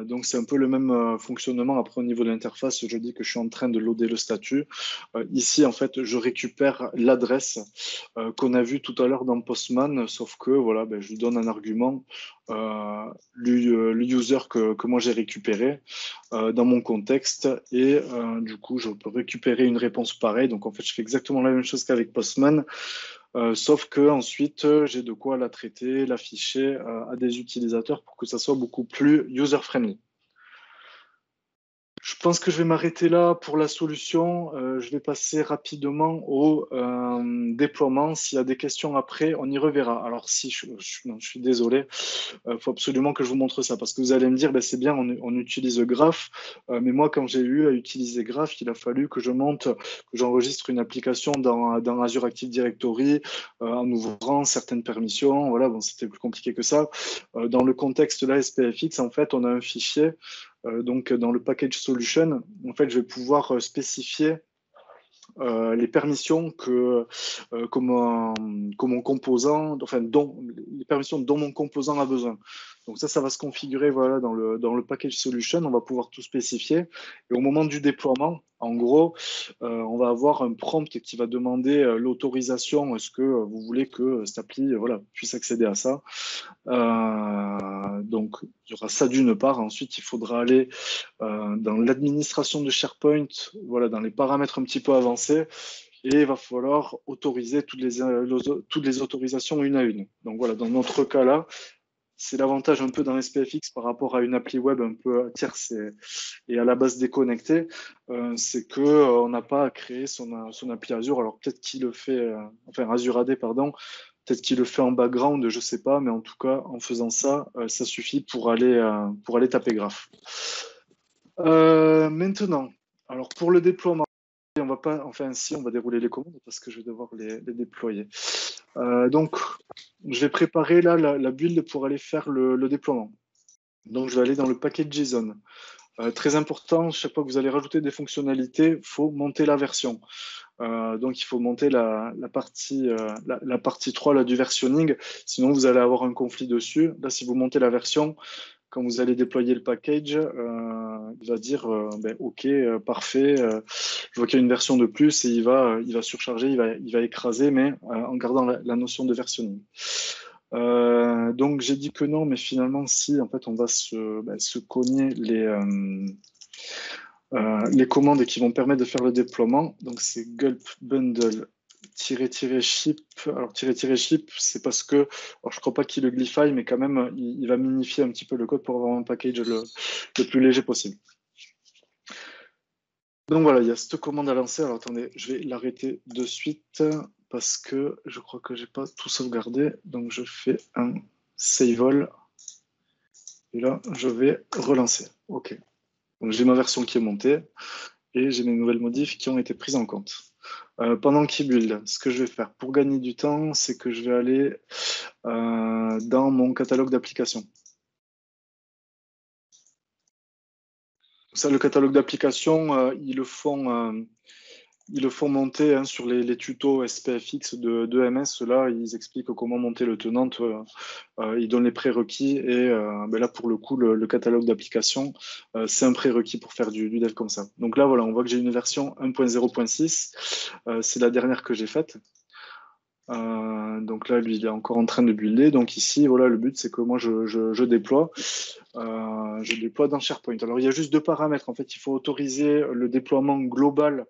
Donc, c'est un peu le même fonctionnement. Après, au niveau de l'interface, je dis que je suis en train de loader le statut. Ici, en fait, je récupère l'adresse qu'on a vue tout à l'heure dans Postman, sauf que voilà, je lui donne un argument, le user que moi j'ai récupéré dans mon contexte. Et du coup, je peux récupérer une réponse pareille. Donc, en fait, je fais exactement la même chose qu'avec Postman. Sauf que ensuite j'ai de quoi la traiter, l'afficher à des utilisateurs pour que ça soit beaucoup plus user-friendly. Je pense que je vais m'arrêter là pour la solution. Je vais passer rapidement au déploiement. S'il y a des questions après, on y reverra. Alors si je suis désolé, faut absolument que je vous montre ça parce que vous allez me dire, c'est bien, on utilise Graph, mais moi quand j'ai eu à utiliser Graph, il a fallu que j'enregistre une application dans Azure Active Directory en ouvrant certaines permissions. Voilà, bon, c'était plus compliqué que ça. Dans le contexte de la SPFX, en fait, on a un fichier. Donc, dans le package solution, en fait, je vais pouvoir spécifier les permissions que mon composant, enfin, les permissions dont mon composant a besoin. Donc ça va se configurer voilà, dans le package solution, on va pouvoir tout spécifier. Et au moment du déploiement, en gros, on va avoir un prompt qui va demander l'autorisation. Est-ce que vous voulez que cette appli voilà, puisse accéder à ça? Donc, il y aura ça d'une part. Ensuite, il faudra aller dans l'administration de SharePoint, voilà, dans les paramètres un petit peu avancés. Et il va falloir autoriser toutes les autorisations une à une. Donc voilà, dans notre cas-là, c'est l'avantage un peu dans SPFX par rapport à une appli web un peu tierce et à la base déconnectée, c'est qu'on n'a pas à créer son appli Azure. Alors peut-être qu'il le fait, enfin Azure AD, pardon, peut-être qu'il le fait en background, je ne sais pas, mais en tout cas, en faisant ça, ça suffit pour aller taper Graph. Maintenant, alors pour le déploiement, on va pas, enfin si, on va dérouler les commandes parce que je vais devoir les déployer. Donc, je vais préparer là la build pour aller faire le déploiement. Donc, je vais aller dans le paquet JSON. Très important, chaque fois que vous allez rajouter des fonctionnalités, il faut monter la version. Donc, il faut monter la partie 3 là, du versionning, sinon vous allez avoir un conflit dessus. Là, si vous montez la version, quand vous allez déployer le package, il va dire OK, parfait, je vois qu'il y a une version de plus et il va surcharger, il va écraser, mais en gardant la notion de versionning. Donc j'ai dit que non, mais finalement si, en fait on va se cogner les commandes qui vont permettre de faire le déploiement. Donc c'est gulp bundle -ship. Alors, -ship, c'est parce que, alors, je ne crois pas qu'il le glify, mais quand même, il va minifier un petit peu le code pour avoir un package le plus léger possible. Donc voilà, il y a cette commande à lancer. Alors attendez, je vais l'arrêter de suite parce que je crois que j'ai pas tout sauvegardé. Donc je fais un save all. Et là, je vais relancer. OK. Donc j'ai ma version qui est montée et j'ai mes nouvelles modifs qui ont été prises en compte. Pendant qu'il build, ce que je vais faire pour gagner du temps, c'est que je vais aller dans mon catalogue d'applications. Ça, le catalogue d'applications, ils le font monter hein, sur les tutos SPFX de MS. Là, ils expliquent comment monter le tenant. Ils donnent les prérequis. Et ben là, pour le coup, le catalogue d'applications, c'est un prérequis pour faire du dev comme ça. Donc là, voilà, on voit que j'ai une version 1.0.6. C'est la dernière que j'ai faite. Donc là, lui, il est encore en train de builder. Donc ici, voilà, le but, c'est que moi, je déploie. Je déploie dans SharePoint. Alors, il y a juste deux paramètres. En fait, il faut autoriser le déploiement global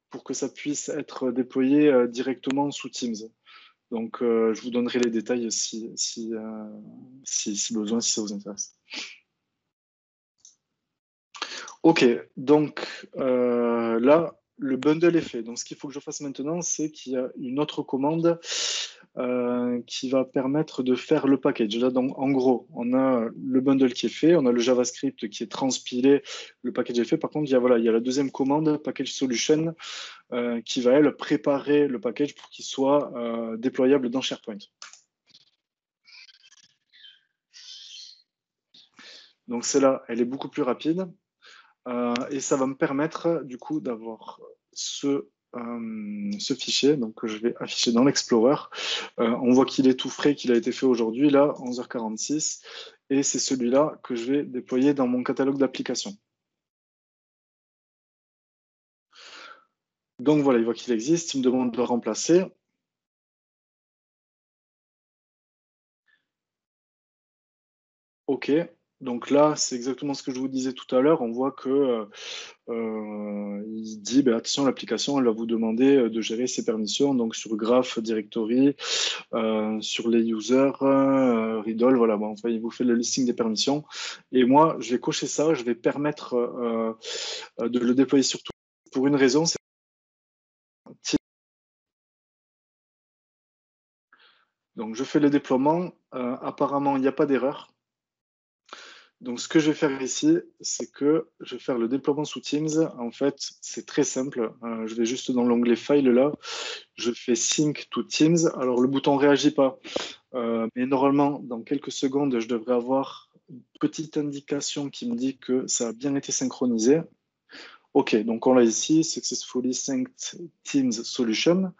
pour que ça puisse être déployé directement sous Teams. Donc, je vous donnerai les détails si besoin, si ça vous intéresse. OK, donc là, le bundle est fait. Donc, ce qu'il faut que je fasse maintenant, c'est qu'il y a une autre commande qui va permettre de faire le package. Là, donc, en gros, on a le bundle qui est fait, on a le JavaScript qui est transpilé, le package est fait. Par contre, il y a la deuxième commande, package solution, qui va, elle, préparer le package pour qu'il soit déployable dans SharePoint. Donc, celle-là, elle est beaucoup plus rapide. Et ça va me permettre du coup d'avoir ce fichier donc, que je vais afficher dans l'Explorer. On voit qu'il est tout frais, qu'il a été fait aujourd'hui, là, 11h46. Et c'est celui-là que je vais déployer dans mon catalogue d'applications. Donc voilà, il voit qu'il existe, il me demande de le remplacer. OK. Donc là, c'est exactement ce que je vous disais tout à l'heure. On voit que il dit, ben, attention, l'application, elle va vous demander de gérer ses permissions, donc sur Graph Directory, sur les users, Readall, voilà, bon, enfin, il vous fait le listing des permissions. Et moi, je vais cocher ça, je vais permettre de le déployer sur tout pour une raison, c'est donc je fais le déploiement, apparemment il n'y a pas d'erreur. Donc, ce que je vais faire ici, c'est que je vais faire le déploiement sous Teams. En fait, c'est très simple. Je vais juste dans l'onglet File là. Je fais Sync to Teams. Alors, le bouton ne réagit pas. Mais normalement, dans quelques secondes, je devrais avoir une petite indication qui me dit que ça a bien été synchronisé. OK, donc on l'a ici, Successfully Synced Teams Solution.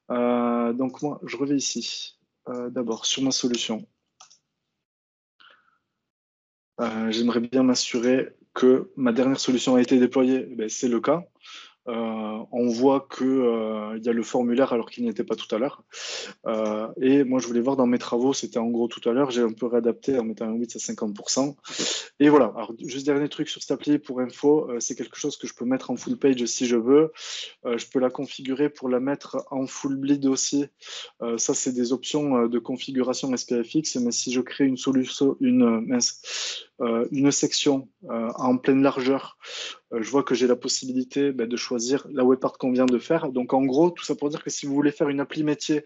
Donc, moi, je reviens ici. D'abord, sur ma solution. J'aimerais bien m'assurer que ma dernière solution a été déployée. Ben, c'est le cas. On voit qu'il y a le formulaire alors qu'il n'y était pas tout à l'heure. Et moi, je voulais voir dans mes travaux, c'était en gros tout à l'heure, j'ai un peu réadapté en mettant un 8 à 50%. Et voilà, alors juste dernier truc sur cette appli pour info, c'est quelque chose que je peux mettre en full page si je veux. Je peux la configurer pour la mettre en full bleed aussi. Ça, c'est des options de configuration SPFX, mais si je crée une solution, une section en pleine largeur, je vois que j'ai la possibilité de choisir la webpart qu'on vient de faire. Donc en gros, tout ça pour dire que si vous voulez faire une appli métier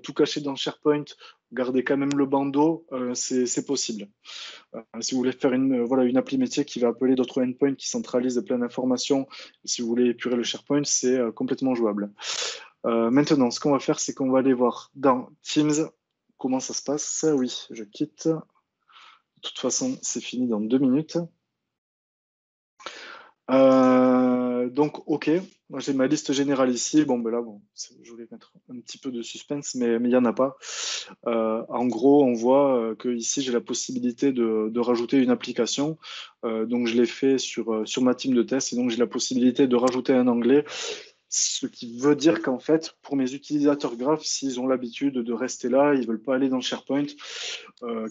tout caché dans SharePoint, gardez quand même le bandeau, c'est possible. Si vous voulez faire une appli métier qui va appeler d'autres endpoints qui centralisent plein d'informations, si vous voulez épurer le SharePoint, c'est complètement jouable. Maintenant, ce qu'on va faire, c'est qu'on va aller voir dans Teams comment ça se passe. Oui, je quitte. De toute façon, c'est fini dans 2 minutes. Donc, OK, moi j'ai ma liste générale ici. Bon, ben là, je voulais mettre un petit peu de suspense, mais il n'y en a pas. En gros, on voit que ici j'ai la possibilité de rajouter une application. Donc, je l'ai fait sur ma team de test, et donc j'ai la possibilité de rajouter un onglet Ce qui veut dire qu'en fait, pour mes utilisateurs graphes, s'ils ont l'habitude de rester là, ils ne veulent pas aller dans SharePoint,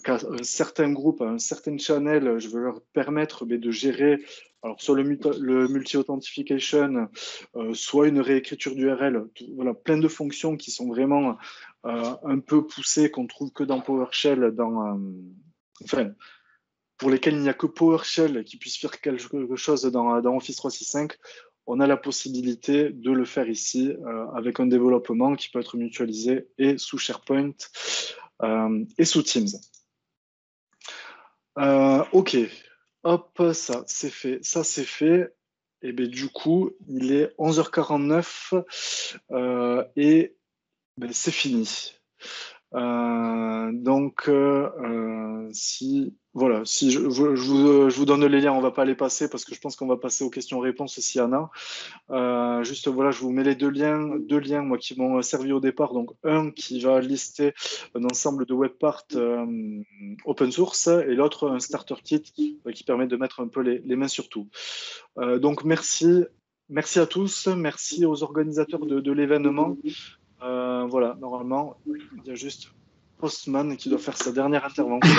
qu'à un certain groupe, à un certain channel, je veux leur permettre de gérer, alors soit le multi-authentification, soit une réécriture d'URL, voilà, plein de fonctions qui sont vraiment un peu poussées, qu'on trouve que dans PowerShell, enfin, pour lesquelles il n'y a que PowerShell qui puisse faire quelque chose dans Office 365. On a la possibilité de le faire ici avec un développement qui peut être mutualisé et sous SharePoint et sous Teams. OK, hop, ça c'est fait, ça c'est fait. Et bien du coup, il est 11h49 et c'est fini. Donc, si je vous donne les liens, on va pas les passer parce que je pense qu'on va passer aux questions-réponses s'il y en a. Juste voilà, je vous mets les deux liens moi qui m'ont servi au départ. Donc un qui va lister un ensemble de web parts open source et l'autre un starter kit qui permet de mettre un peu les mains sur tout. Donc merci à tous, merci aux organisateurs de l'événement. Voilà, normalement, il y a juste Postman qui doit faire sa dernière intervention.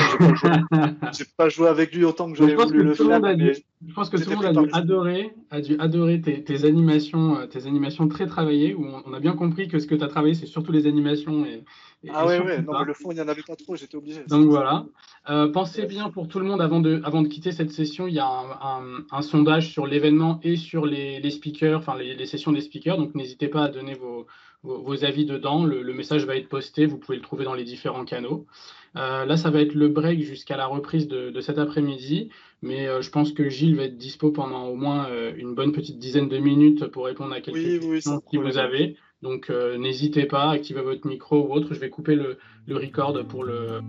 J'ai pas joué avec lui autant que j'aurais voulu le faire. Je pense que tout le monde a dû adorer tes animations très travaillées, où on a bien compris que ce que tu as travaillé, c'est surtout les animations. Ah ouais, non, mais le fond, il n'y en avait pas trop, j'étais obligé. Donc voilà. Pensez bien pour tout le monde, avant de quitter cette session, il y a un sondage sur l'événement et sur les speakers, enfin les sessions des speakers, donc n'hésitez pas à donner vos avis dedans. Le message va être posté, vous pouvez le trouver dans les différents canaux. Là, ça va être le break jusqu'à la reprise de cet après-midi, mais je pense que Gilles va être dispo pendant au moins une bonne petite dizaine de minutes pour répondre à quelques questions que vous avez. Donc n'hésitez pas, activez votre micro ou autre. Je vais couper le record pour le...